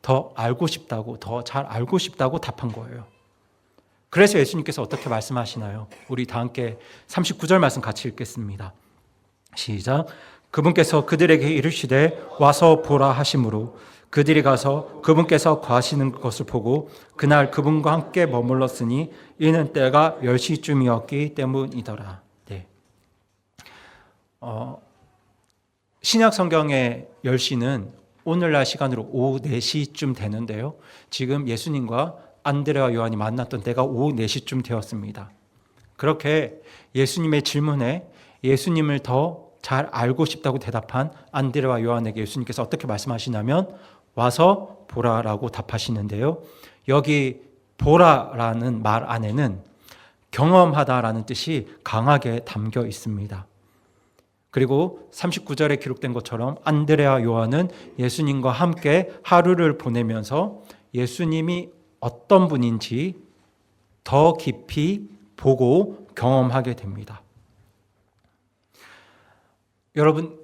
더 알고 싶다고, 더 잘 알고 싶다고 답한 거예요. 그래서 예수님께서 어떻게 말씀하시나요? 우리 다 함께 39절 말씀 같이 읽겠습니다. 시작. 그분께서 그들에게 이르시되 와서 보라 하심으로 그들이 가서 그분께서 거하시는 것을 보고 그날 그분과 함께 머물렀으니 이는 때가 10시쯤이었기 때문이더라. 네. 신약 성경의 10시는 오늘날 시간으로 오후 4시쯤 되는데요. 지금 예수님과 안드레와 요한이 만났던 때가 오후 4시쯤 되었습니다. 그렇게 예수님의 질문에 예수님을 더 잘 알고 싶다고 대답한 안드레와 요한에게 예수님께서 어떻게 말씀하시냐면 와서 보라라고 답하시는데요. 여기 보라라는 말 안에는 경험하다라는 뜻이 강하게 담겨 있습니다. 그리고 39절에 기록된 것처럼 안드레와 요한은 예수님과 함께 하루를 보내면서 예수님이 어떤 분인지 더 깊이 보고 경험하게 됩니다. 여러분,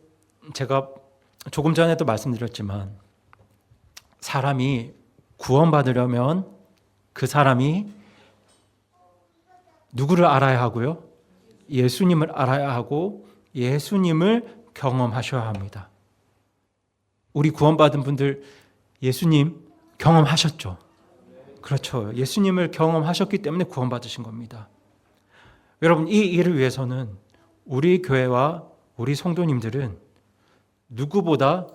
제가 조금 전에도 말씀드렸지만 사람이 구원받으려면 그 사람이 누구를 알아야 하고요? 예수님을 알아야 하고 예수님을 경험하셔야 합니다. 우리 구원받은 분들 예수님 경험하셨죠? 그렇죠. 예수님을 경험하셨기 때문에 구원받으신 겁니다. 여러분, 이 일을 위해서는 우리 교회와 우리 성도님들은 누구보다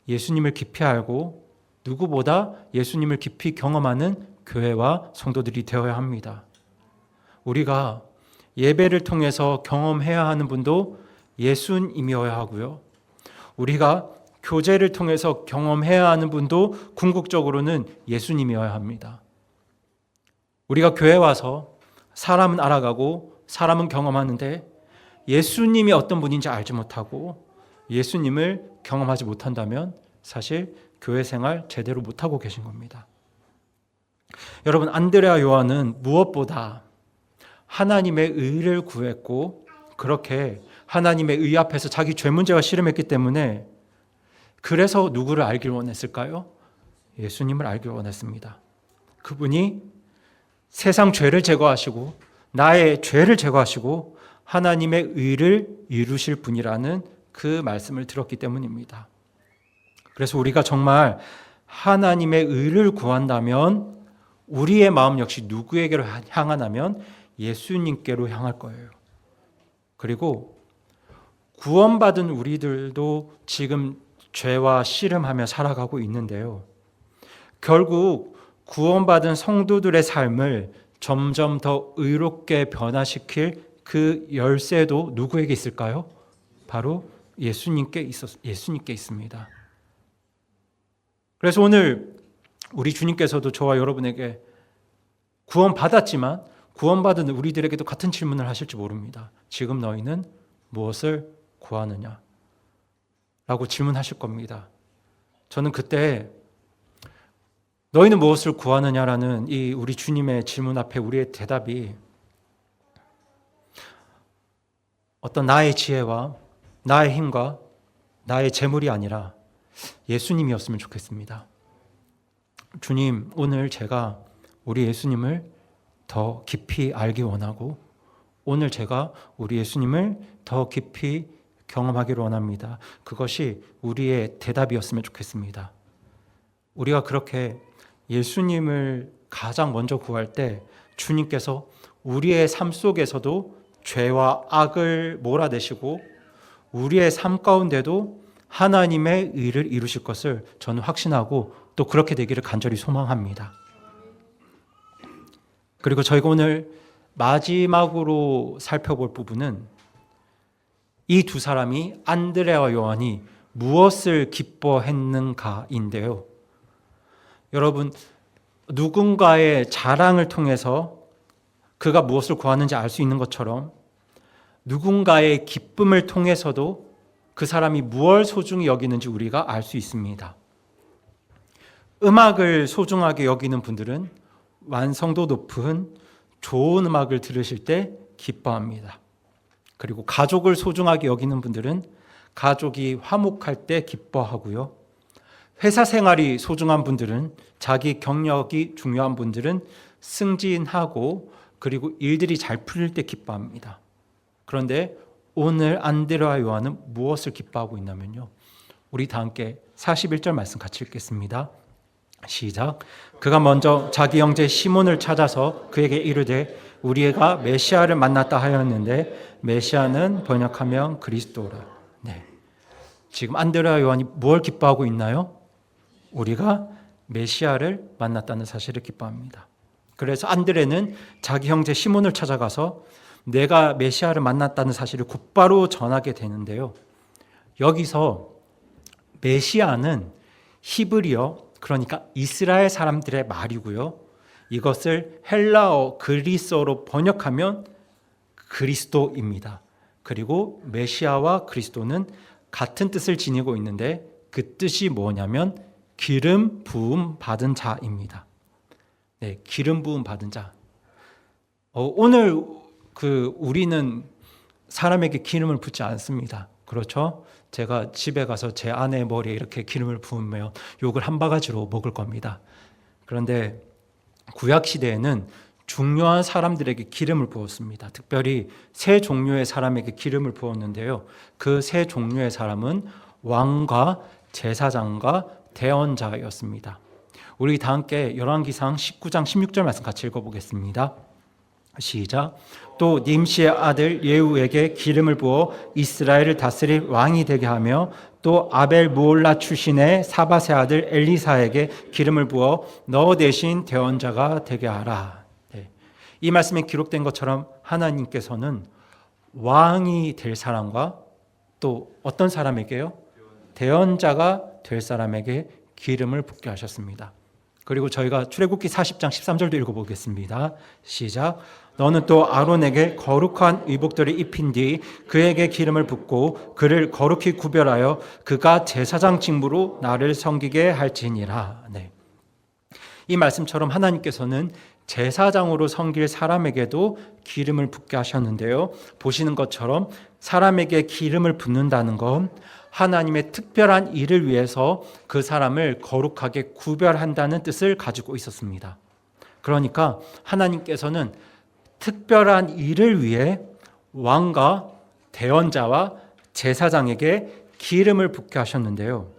예수님을 깊이 알고 누구보다 예수님을 깊이 경험하는 교회와 성도들이 되어야 합니다. 우리가 예배를 통해서 경험해야 하는 분도 예수님이어야 하고요. 우리가 교제를 통해서 경험해야 하는 분도 궁극적으로는 예수님이어야 합니다. 우리가 교회 와서 사람은 알아가고 사람은 경험하는데 예수님이 어떤 분인지 알지 못하고 예수님을 경험하지 못한다면 사실 교회 생활 제대로 못하고 계신 겁니다. 여러분, 안드레아 요한은 무엇보다 하나님의 의를 구했고 그렇게 하나님의 의 앞에서 자기 죄 문제가 씨름했기 때문에 그래서 누구를 알길 원했을까요? 예수님을 알길 원했습니다. 그분이 세상 죄를 제거하시고 나의 죄를 제거하시고 하나님의 의를 이루실 분이라는 그 말씀을 들었기 때문입니다. 그래서 우리가 정말 하나님의 의를 구한다면 우리의 마음 역시 누구에게로 향하냐면 예수님께로 향할 거예요. 그리고 구원받은 우리들도 지금 죄와 씨름하며 살아가고 있는데요. 결국 구원받은 성도들의 삶을 점점 더 의롭게 변화시킬 그 열쇠도 누구에게 있을까요? 바로 예수님께 있습니다. 그래서 오늘 우리 주님께서도 저와 여러분에게 구원받았지만 구원받은 우리들에게도 같은 질문을 하실지 모릅니다. 지금 너희는 무엇을 구하느냐? 라고 질문하실 겁니다. 저는 그때 너희는 무엇을 구하느냐라는 이 우리 주님의 질문 앞에 우리의 대답이 어떤 나의 지혜와 나의 힘과 나의 재물이 아니라 예수님이었으면 좋겠습니다. 주님, 오늘 제가 우리 예수님을 더 깊이 알기 원하고 오늘 제가 우리 예수님을 더 깊이 경험하기를 원합니다. 그것이 우리의 대답이었으면 좋겠습니다. 우리가 그렇게 예수님을 가장 먼저 구할 때 주님께서 우리의 삶 속에서도 죄와 악을 몰아내시고 우리의 삶 가운데도 하나님의 의를 이루실 것을 저는 확신하고 또 그렇게 되기를 간절히 소망합니다. 그리고 저희가 오늘 마지막으로 살펴볼 부분은 이 두 사람이 안드레아와 요한이 무엇을 기뻐했는가인데요. 여러분, 누군가의 자랑을 통해서 그가 무엇을 구하는지 알 수 있는 것처럼 누군가의 기쁨을 통해서도 그 사람이 무엇을 소중히 여기는지 우리가 알 수 있습니다. 음악을 소중하게 여기는 분들은 완성도 높은 좋은 음악을 들으실 때 기뻐합니다. 그리고 가족을 소중하게 여기는 분들은 가족이 화목할 때 기뻐하고요. 회사 생활이 소중한 분들은 자기 경력이 중요한 분들은 승진하고 그리고 일들이 잘 풀릴 때 기뻐합니다. 그런데 오늘 안드레아 요한은 무엇을 기뻐하고 있냐면요. 우리 다 함께 41절 말씀 같이 읽겠습니다. 시작. 그가 먼저 자기 형제 시몬을 찾아서 그에게 이르되 우리가 메시아를 만났다 하였는데 메시아는 번역하면 그리스도라. 네. 지금 안드레아 요한이 뭘 기뻐하고 있나요? 우리가 메시아를 만났다는 사실을 기뻐합니다. 그래서 안드레는 자기 형제 시몬을 찾아가서 내가 메시아를 만났다는 사실을 곧바로 전하게 되는데요. 여기서 메시아는 히브리어, 그러니까 이스라엘 사람들의 말이고요. 이것을 헬라어 그리스어로 번역하면 그리스도입니다. 그리고 메시아와 그리스도는 같은 뜻을 지니고 있는데 그 뜻이 뭐냐면 기름 부음 받은 자입니다. 네, 기름 부음 받은 자. 오늘 우리는 사람에게 기름을 붓지 않습니다. 그렇죠? 제가 집에 가서 제 아내의 머리에 이렇게 기름을 부으면 욕을 한 바가지로 먹을 겁니다. 그런데 구약 시대에는 중요한 사람들에게 기름을 부었습니다. 특별히 세 종류의 사람에게 기름을 부었는데요. 그 세 종류의 사람은 왕과 제사장과 대언자였습니다. 우리 다 함께 열왕기상 19장 16절 말씀 같이 읽어보겠습니다. 시작. 또 님시의 아들 예후에게 기름을 부어 이스라엘을 다스릴 왕이 되게 하며 또 아벨 무올라 출신의 사밧의 아들 엘리사에게 기름을 부어 너 대신 대언자가 되게 하라. 네. 이 말씀에 기록된 것처럼 하나님께서는 왕이 될 사람과 또 어떤 사람에게요? 대언자가 될 사람에게 기름을 붓게 하셨습니다. 그리고 저희가 출애굽기 40장 13절도 읽어보겠습니다. 시작. 너는 또 아론에게 거룩한 의복들을 입힌 뒤 그에게 기름을 붓고 그를 거룩히 구별하여 그가 제사장 직무로 나를 섬기게 할지니라. 네. 이 말씀처럼 하나님께서는 제사장으로 섬길 사람에게도 기름을 붓게 하셨는데요. 보시는 것처럼 사람에게 기름을 붓는다는 건 하나님의 특별한 일을 위해서 그 사람을 거룩하게 구별한다는 뜻을 가지고 있었습니다. 그러니까 하나님께서는 특별한 일을 위해 왕과 대언자와 제사장에게 기름을 붓게 하셨는데요.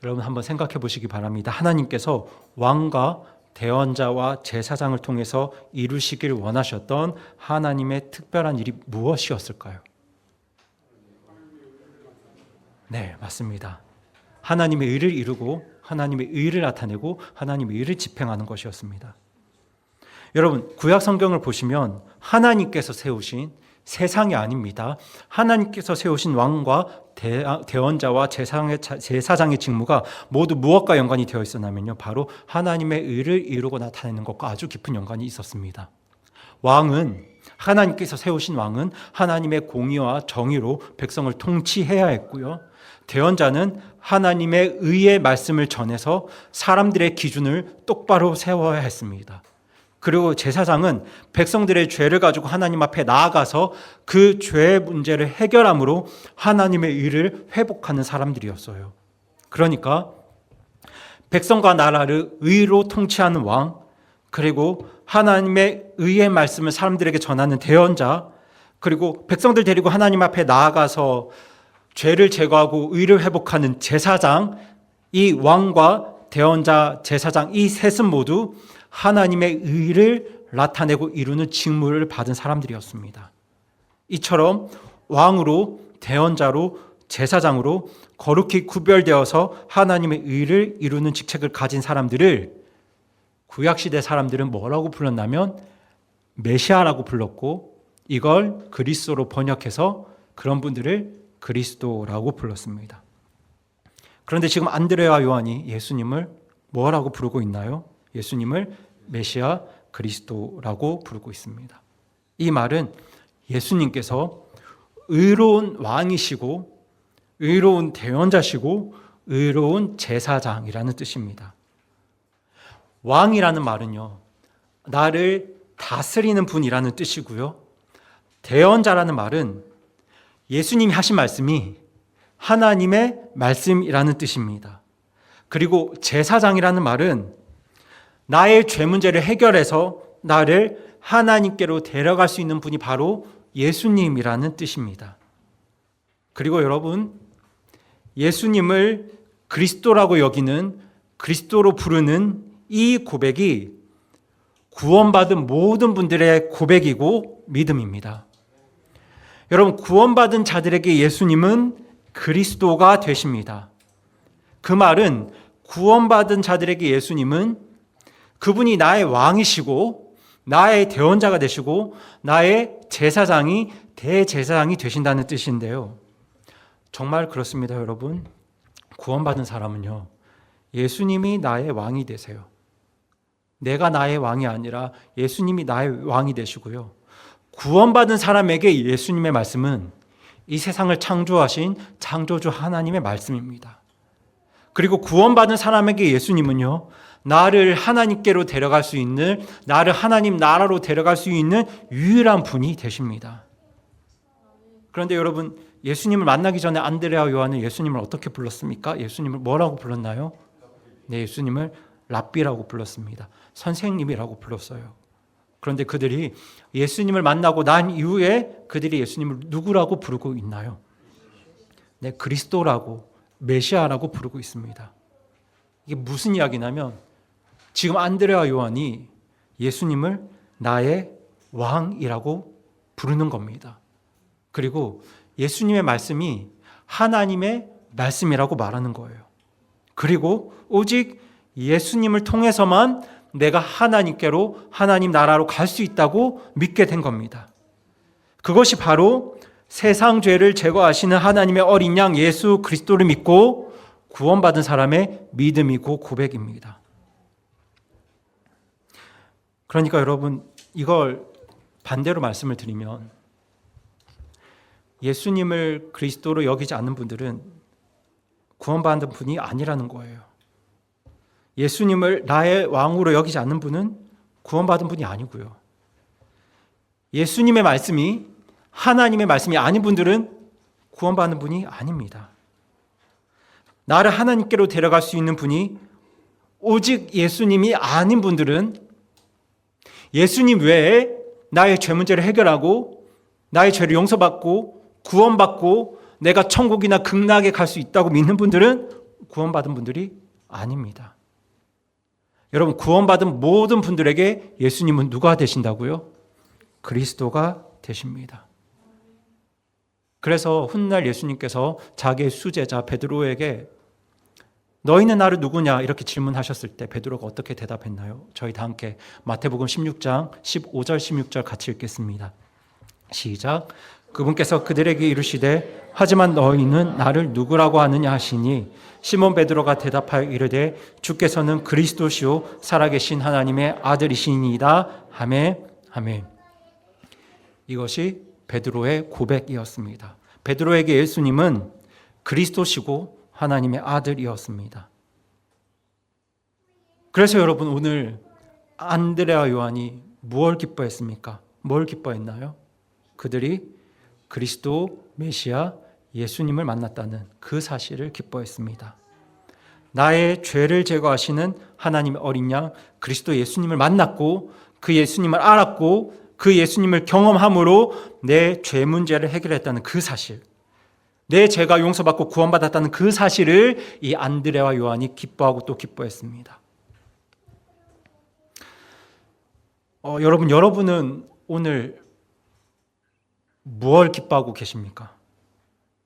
여러분 한번 생각해 보시기 바랍니다. 하나님께서 왕과 대언자와 제사장을 통해서 이루시길 원하셨던 하나님의 특별한 일이 무엇이었을까요? 네, 맞습니다. 하나님의 의를 이루고 하나님의 의를 나타내고 하나님의 의를 집행하는 것이었습니다. 여러분, 구약 성경을 보시면 하나님께서 세우신 세상이 아닙니다. 하나님께서 세우신 왕과 대언자와 제사장의 직무가 모두 무엇과 연관이 되어 있었냐면요, 바로 하나님의 의를 이루고 나타내는 것과 아주 깊은 연관이 있었습니다. 왕은, 하나님께서 세우신 왕은 하나님의 공의와 정의로 백성을 통치해야 했고요, 대언자는 하나님의 의의 말씀을 전해서 사람들의 기준을 똑바로 세워야 했습니다. 그리고 제사장은 백성들의 죄를 가지고 하나님 앞에 나아가서 그 죄의 문제를 해결함으로 하나님의 의를 회복하는 사람들이었어요. 그러니까 백성과 나라를 의로 통치하는 왕, 그리고 하나님의 의의 말씀을 사람들에게 전하는 대언자, 그리고 백성들 데리고 하나님 앞에 나아가서 죄를 제거하고 의를 회복하는 제사장, 이 왕과 대언자, 제사장, 이 셋은 모두 하나님의 의를 나타내고 이루는 직무를 받은 사람들이었습니다. 이처럼 왕으로, 대언자로, 제사장으로 거룩히 구별되어서 하나님의 의를 이루는 직책을 가진 사람들을 구약시대 사람들은 뭐라고 불렀냐면 메시아라고 불렀고, 이걸 그리스도로 번역해서 그런 분들을 그리스도라고 불렀습니다. 그런데 지금 안드레와 요한이 예수님을 뭐라고 부르고 있나요? 예수님을 메시아 그리스도라고 부르고 있습니다. 이 말은 예수님께서 의로운 왕이시고 의로운 대언자시고 의로운 제사장이라는 뜻입니다. 왕이라는 말은요, 나를 다스리는 분이라는 뜻이고요, 대언자라는 말은 예수님이 하신 말씀이 하나님의 말씀이라는 뜻입니다. 그리고 제사장이라는 말은 나의 죄 문제를 해결해서 나를 하나님께로 데려갈 수 있는 분이 바로 예수님이라는 뜻입니다. 그리고 여러분, 예수님을 그리스도라고 여기는, 그리스도로 부르는 이 고백이 구원받은 모든 분들의 고백이고 믿음입니다. 여러분, 구원받은 자들에게 예수님은 그리스도가 되십니다. 그 말은 구원받은 자들에게 예수님은 그분이 나의 왕이시고 나의 대언자가 되시고 나의 제사장이 대제사장이 되신다는 뜻인데요. 정말 그렇습니다, 여러분. 구원받은 사람은요, 예수님이 나의 왕이 되세요. 내가 나의 왕이 아니라 예수님이 나의 왕이 되시고요. 구원받은 사람에게 예수님의 말씀은 이 세상을 창조하신 창조주 하나님의 말씀입니다. 그리고 구원받은 사람에게 예수님은요, 나를 하나님께로 데려갈 수 있는, 나를 하나님 나라로 데려갈 수 있는 유일한 분이 되십니다. 그런데 여러분, 예수님을 만나기 전에 안드레와 요한은 예수님을 어떻게 불렀습니까? 예수님을 뭐라고 불렀나요? 네, 예수님을 랍비라고 불렀습니다. 선생님이라고 불렀어요. 그런데 그들이 예수님을 만나고 난 이후에 그들이 예수님을 누구라고 부르고 있나요? 네, 그리스도라고, 메시아라고 부르고 있습니다. 이게 무슨 이야기냐면 지금 안드레와 요한이 예수님을 나의 왕이라고 부르는 겁니다. 그리고 예수님의 말씀이 하나님의 말씀이라고 말하는 거예요. 그리고 오직 예수님을 통해서만 내가 하나님께로, 하나님 나라로 갈 수 있다고 믿게 된 겁니다. 그것이 바로 세상 죄를 제거하시는 하나님의 어린 양 예수 그리스도를 믿고 구원받은 사람의 믿음이고 고백입니다. 그러니까 여러분, 이걸 반대로 말씀을 드리면 예수님을 그리스도로 여기지 않는 분들은 구원받은 분이 아니라는 거예요. 예수님을 나의 왕으로 여기지 않는 분은 구원받은 분이 아니고요. 예수님의 말씀이 하나님의 말씀이 아닌 분들은 구원받는 분이 아닙니다. 나를 하나님께로 데려갈 수 있는 분이 오직 예수님이 아닌 분들은 예수님 외에 나의 죄 문제를 해결하고 나의 죄를 용서받고 구원받고 내가 천국이나 극락에 갈 수 있다고 믿는 분들은 구원받은 분들이 아닙니다. 여러분, 구원받은 모든 분들에게 예수님은 누가 되신다고요? 그리스도가 되십니다. 그래서 훗날 예수님께서 자기의 수제자 베드로에게 너희는 나를 누구냐 이렇게 질문하셨을 때 베드로가 어떻게 대답했나요? 저희 다 함께 마태복음 16장 15절 16절 같이 읽겠습니다. 시작. 그분께서 그들에게 이르시되 하지만 너희는 나를 누구라고 하느냐 하시니 시몬 베드로가 대답하여 이르되 주께서는 그리스도시요 살아계신 하나님의 아들이시니이다 하매. 이것이 베드로의 고백이었습니다. 베드로에게 예수님은 그리스도시고 하나님의 아들이었습니다. 그래서 여러분, 오늘 안드레와 요한이 무엇을 기뻐했습니까? 뭘 기뻐했나요? 그들이 그리스도 메시아 예수님을 만났다는 그 사실을 기뻐했습니다. 나의 죄를 제거하시는 하나님의 어린 양 그리스도 예수님을 만났고 그 예수님을 알았고 그 예수님을 경험함으로 내 죄 문제를 해결했다는 그 사실, 내 죄가 용서받고 구원받았다는 그 사실을 이 안드레와 요한이 기뻐하고 또 기뻐했습니다. 여러분은 오늘 무엇을 기뻐하고 계십니까?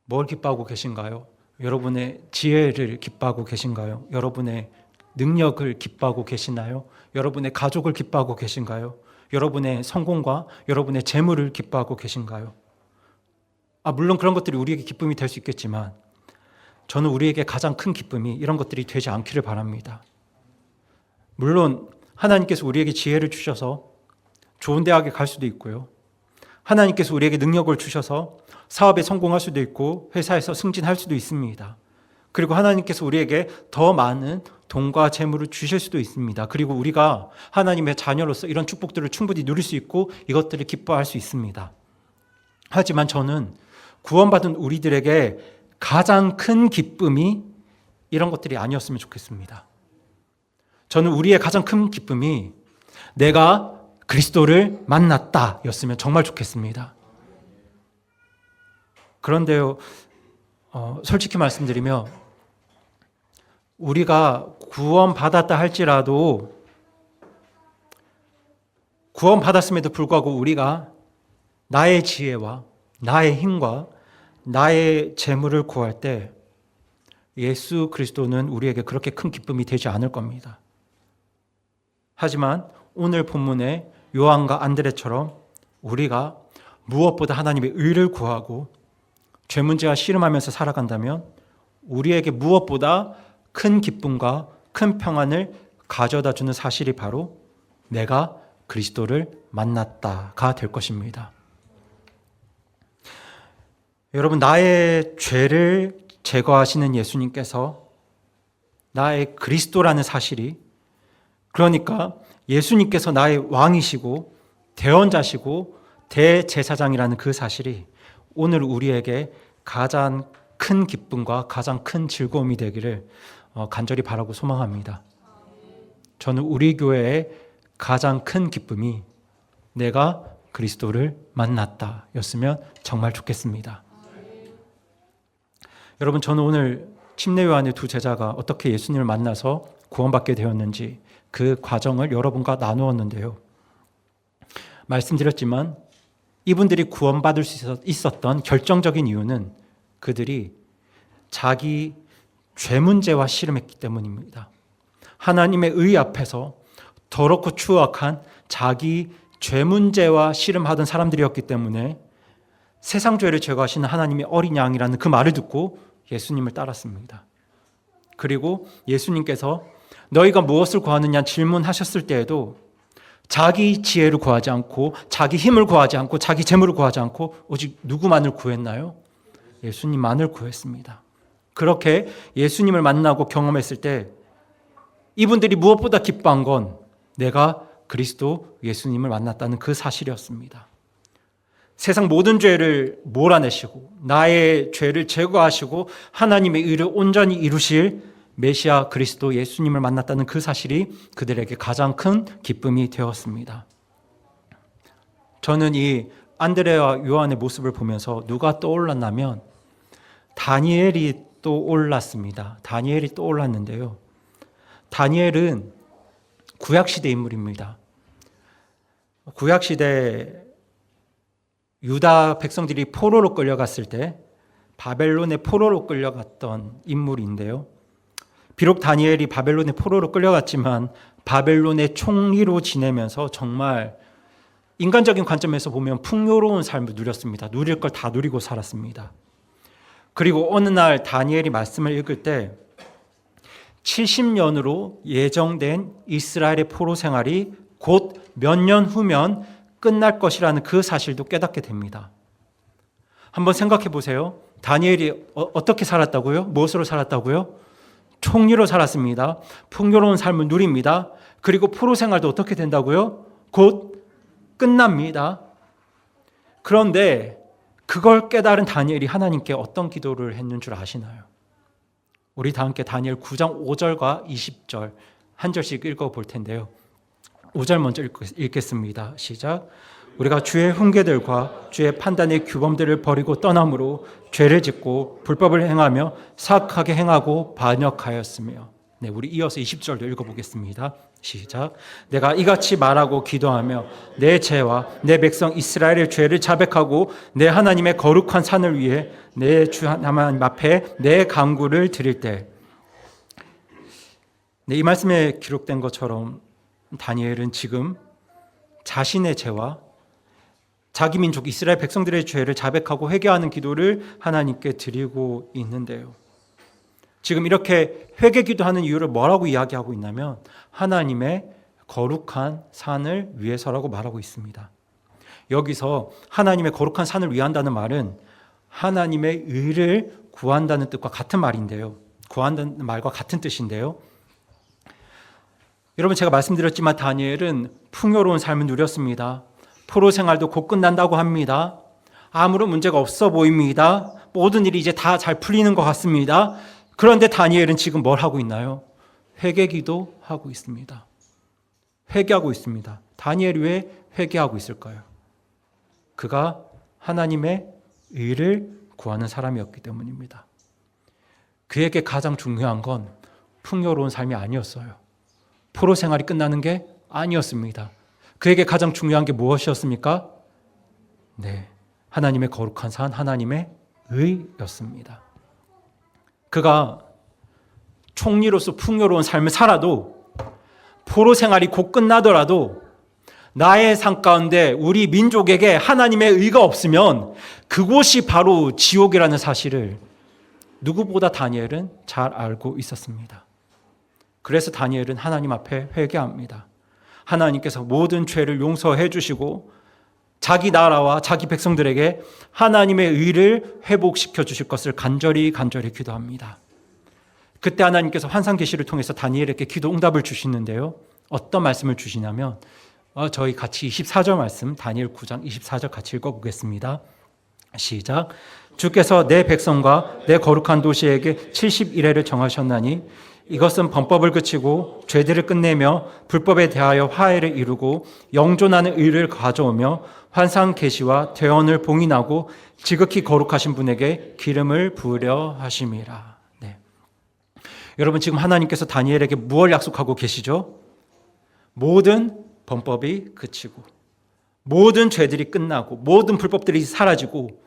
뭘 기뻐하고 계신가요? 여러분의 지혜를 기뻐하고 계신가요? 여러분의 능력을 기뻐하고 계시나요? 여러분의 가족을 기뻐하고 계신가요? 여러분의 성공과 여러분의 재물을 기뻐하고 계신가요? 물론 그런 것들이 우리에게 기쁨이 될 수 있겠지만 저는 우리에게 가장 큰 기쁨이 이런 것들이 되지 않기를 바랍니다. 물론 하나님께서 우리에게 지혜를 주셔서 좋은 대학에 갈 수도 있고요. 하나님께서 우리에게 능력을 주셔서 사업에 성공할 수도 있고 회사에서 승진할 수도 있습니다. 그리고 하나님께서 우리에게 더 많은 돈과 재물을 주실 수도 있습니다. 그리고 우리가 하나님의 자녀로서 이런 축복들을 충분히 누릴 수 있고 이것들을 기뻐할 수 있습니다. 하지만 저는 구원받은 우리들에게 가장 큰 기쁨이 이런 것들이 아니었으면 좋겠습니다. 저는 우리의 가장 큰 기쁨이 내가 그리스도를 만났다 였으면 정말 좋겠습니다. 그런데요, 솔직히 말씀드리면 우리가 구원받았다 할지라도 구원받았음에도 불구하고 우리가 나의 지혜와 나의 힘과 나의 재물을 구할 때 예수 그리스도는 우리에게 그렇게 큰 기쁨이 되지 않을 겁니다. 하지만 오늘 본문의 요한과 안드레처럼 우리가 무엇보다 하나님의 의를 구하고 죄 문제와 씨름하면서 살아간다면 우리에게 무엇보다 큰 기쁨과 큰 평안을 가져다 주는 사실이 바로 내가 그리스도를 만났다가 될 것입니다. 여러분, 나의 죄를 제거하시는 예수님께서 나의 그리스도라는 사실이, 그러니까 예수님께서 나의 왕이시고 대언자시고 대제사장이라는 그 사실이 오늘 우리에게 가장 큰 기쁨과 가장 큰 즐거움이 되기를 간절히 바라고 소망합니다. 저는 우리 교회의 가장 큰 기쁨이 내가 그리스도를 만났다 였으면 정말 좋겠습니다. 여러분, 저는 오늘 침례 요한의 두 제자가 어떻게 예수님을 만나서 구원받게 되었는지 그 과정을 여러분과 나누었는데요. 말씀드렸지만 이분들이 구원받을 수 있었던 결정적인 이유는 그들이 자기 죄 문제와 씨름했기 때문입니다. 하나님의 의 앞에서 더럽고 추악한 자기 죄 문제와 씨름하던 사람들이었기 때문에 세상 죄를 제거하시는 하나님의 어린 양이라는 그 말을 듣고 예수님을 따랐습니다. 그리고 예수님께서 너희가 무엇을 구하느냐 질문하셨을 때에도 자기 지혜를 구하지 않고 자기 힘을 구하지 않고 자기 재물을 구하지 않고 오직 누구만을 구했나요? 예수님만을 구했습니다. 그렇게 예수님을 만나고 경험했을 때 이분들이 무엇보다 기뻐한 건 내가 그리스도 예수님을 만났다는 그 사실이었습니다. 세상 모든 죄를 몰아내시고 나의 죄를 제거하시고 하나님의 의를 온전히 이루실 메시아 그리스도 예수님을 만났다는 그 사실이 그들에게 가장 큰 기쁨이 되었습니다. 저는 이 안드레와 요한의 모습을 보면서 누가 떠올랐냐면 다니엘이 떠올랐습니다. 다니엘이 떠올랐는데요. 다니엘은 구약시대 인물입니다. 구약시대 유다 백성들이 포로로 끌려갔을 때 바벨론의 포로로 끌려갔던 인물인데요. 비록 다니엘이 바벨론의 포로로 끌려갔지만 바벨론의 총리로 지내면서 정말 인간적인 관점에서 보면 풍요로운 삶을 누렸습니다. 누릴 걸 다 누리고 살았습니다. 그리고 어느 날 다니엘이 말씀을 읽을 때 70년으로 예정된 이스라엘의 포로 생활이 곧 몇 년 후면 끝날 것이라는 그 사실도 깨닫게 됩니다. 한번 생각해 보세요. 다니엘이 어떻게 살았다고요? 무엇으로 살았다고요? 총리로 살았습니다. 풍요로운 삶을 누립니다. 그리고 포로 생활도 어떻게 된다고요? 곧 끝납니다. 그런데 그걸 깨달은 다니엘이 하나님께 어떤 기도를 했는 줄 아시나요? 우리 다 함께 다니엘 9장 5절과 20절 한 절씩 읽어볼 텐데요. 5절 먼저 읽겠습니다. 시작. 우리가 주의 훈계들과 주의 판단의 규범들을 버리고 떠남으로 죄를 짓고 불법을 행하며 사악하게 행하고 반역하였으며. 네, 우리 이어서 20절도 읽어보겠습니다. 시작. 내가 이같이 말하고 기도하며 내 죄와 내 백성 이스라엘의 죄를 자백하고 내 하나님의 거룩한 산을 위해 내 주 하나님 앞에 내 간구를 드릴 때. 네, 이 말씀에 기록된 것처럼 다니엘은 지금 자신의 죄와 자기 민족 이스라엘 백성들의 죄를 자백하고 회개하는 기도를 하나님께 드리고 있는데요. 지금 이렇게 회개 기도하는 이유를 뭐라고 이야기하고 있냐면 하나님의 거룩한 산을 위해서라고 말하고 있습니다. 여기서 하나님의 거룩한 산을 위한다는 말은 하나님의 의를 구한다는 뜻과 같은 말인데요. 구한다는 말과 같은 뜻인데요. 여러분, 제가 말씀드렸지만 다니엘은 풍요로운 삶을 누렸습니다. 포로 생활도 곧 끝난다고 합니다. 아무런 문제가 없어 보입니다. 모든 일이 이제 다 잘 풀리는 것 같습니다. 그런데 다니엘은 지금 뭘 하고 있나요? 회개기도 하고 있습니다. 회개하고 있습니다. 다니엘이 왜 회개하고 있을까요? 그가 하나님의 의를 구하는 사람이었기 때문입니다. 그에게 가장 중요한 건 풍요로운 삶이 아니었어요. 포로 생활이 끝나는 게 아니었습니다. 그에게 가장 중요한 게 무엇이었습니까? 네, 하나님의 거룩한 산, 하나님의 의였습니다. 그가 총리로서 풍요로운 삶을 살아도 포로 생활이 곧 끝나더라도 나의 삶 가운데 우리 민족에게 하나님의 의가 없으면 그곳이 바로 지옥이라는 사실을 누구보다 다니엘은 잘 알고 있었습니다. 그래서 다니엘은 하나님 앞에 회개합니다. 하나님께서 모든 죄를 용서해 주시고 자기 나라와 자기 백성들에게 하나님의 의를 회복시켜 주실 것을 간절히 기도합니다. 그때 하나님께서 환상 계시를 통해서 다니엘에게 기도 응답을 주시는데요. 어떤 말씀을 주시냐면 저희 같이 24절 말씀 다니엘 9장 24절 같이 읽어보겠습니다. 시작. 주께서 내 백성과 내 거룩한 도시에게 70일회를 정하셨나니 이것은 범법을 그치고 죄들을 끝내며 불법에 대하여 화해를 이루고 영존하는 의를 가져오며 환상 계시와 대언을 봉인하고 지극히 거룩하신 분에게 기름을 부으려 하심이라. 네. 여러분, 지금 하나님께서 다니엘에게 무엇을 약속하고 계시죠? 모든 범법이 그치고 모든 죄들이 끝나고 모든 불법들이 사라지고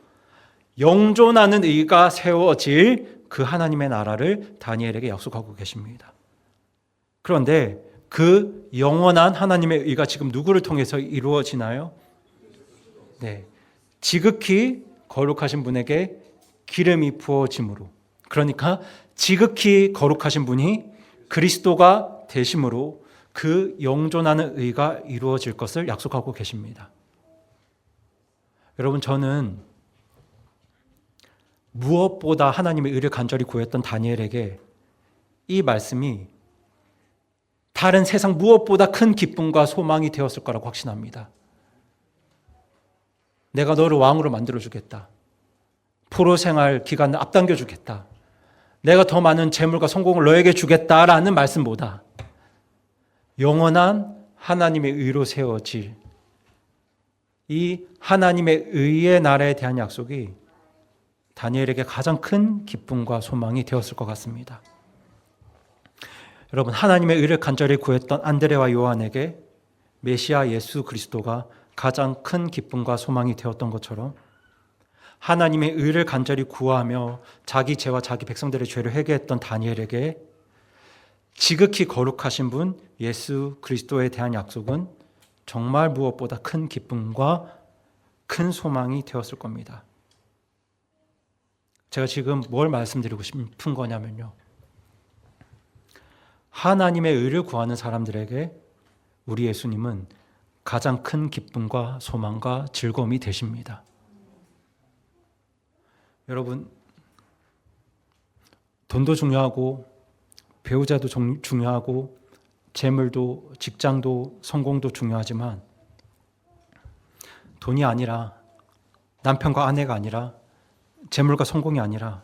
영존하는 의가 세워질 그 하나님의 나라를 다니엘에게 약속하고 계십니다. 그런데 그 영원한 하나님의 의가 지금 누구를 통해서 이루어지나요? 네, 지극히 거룩하신 분에게 기름이 부어짐으로, 그러니까 지극히 거룩하신 분이 그리스도가 되심으로 그 영존하는 의가 이루어질 것을 약속하고 계십니다. 여러분, 저는 무엇보다 하나님의 의를 간절히 구했던 다니엘에게 이 말씀이 다른 세상 무엇보다 큰 기쁨과 소망이 되었을 거라고 확신합니다. 내가 너를 왕으로 만들어주겠다. 포로 생활 기간을 앞당겨 주겠다. 내가 더 많은 재물과 성공을 너에게 주겠다라는 말씀보다 영원한 하나님의 의로 세워질 이 하나님의 의의 나라에 대한 약속이 다니엘에게 가장 큰 기쁨과 소망이 되었을 것 같습니다. 여러분, 하나님의 의를 간절히 구했던 안드레와 요한에게 메시아 예수 그리스도가 가장 큰 기쁨과 소망이 되었던 것처럼 하나님의 의를 간절히 구하며 자기 죄와 자기 백성들의 죄를 회개했던 다니엘에게 지극히 거룩하신 분 예수 그리스도에 대한 약속은 정말 무엇보다 큰 기쁨과 큰 소망이 되었을 겁니다. 제가 지금 뭘 말씀드리고 싶은 거냐면요, 하나님의 의를 구하는 사람들에게 우리 예수님은 가장 큰 기쁨과 소망과 즐거움이 되십니다. 여러분, 돈도 중요하고 배우자도 중요하고 재물도 직장도 성공도 중요하지만 돈이 아니라, 남편과 아내가 아니라, 재물과 성공이 아니라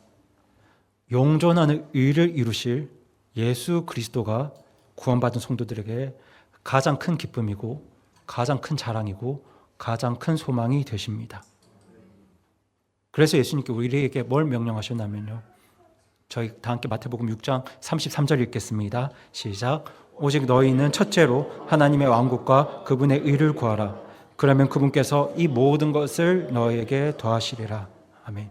영존하는 의를 이루실 예수 그리스도가 구원받은 성도들에게 가장 큰 기쁨이고 가장 큰 자랑이고 가장 큰 소망이 되십니다. 그래서 예수님께 우리에게 뭘 명령하셨냐면요, 저희 다 함께 마태복음 6장 33절 읽겠습니다. 시작. 오직 너희는 첫째로 하나님의 왕국과 그분의 의를 구하라. 그러면 그분께서 이 모든 것을 너희에게 더하시리라. 아멘.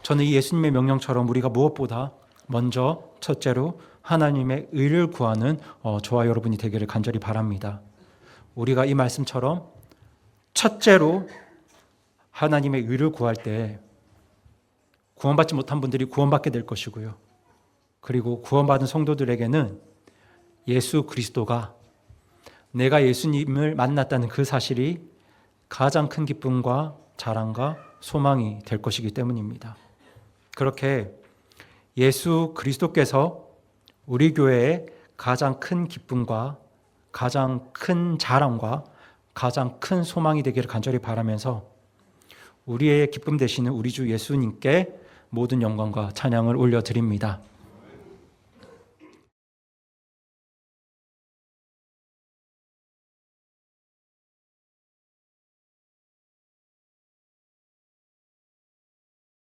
저는 이 예수님의 명령처럼 우리가 무엇보다 먼저 첫째로 하나님의 의를 구하는 저와 여러분이 되기를 간절히 바랍니다. 우리가 이 말씀처럼 첫째로 하나님의 의를 구할 때 구원받지 못한 분들이 구원받게 될 것이고요. 그리고 구원받은 성도들에게는 예수 그리스도가, 내가 예수님을 만났다는 그 사실이 가장 큰 기쁨과 자랑과 소망이 될 것이기 때문입니다. 그렇게 예수 그리스도께서 우리 교회의 가장 큰 기쁨과 가장 큰 자랑과 가장 큰 소망이 되기를 간절히 바라면서 우리의 기쁨 되시는 우리 주 예수님께 모든 영광과 찬양을 올려드립니다.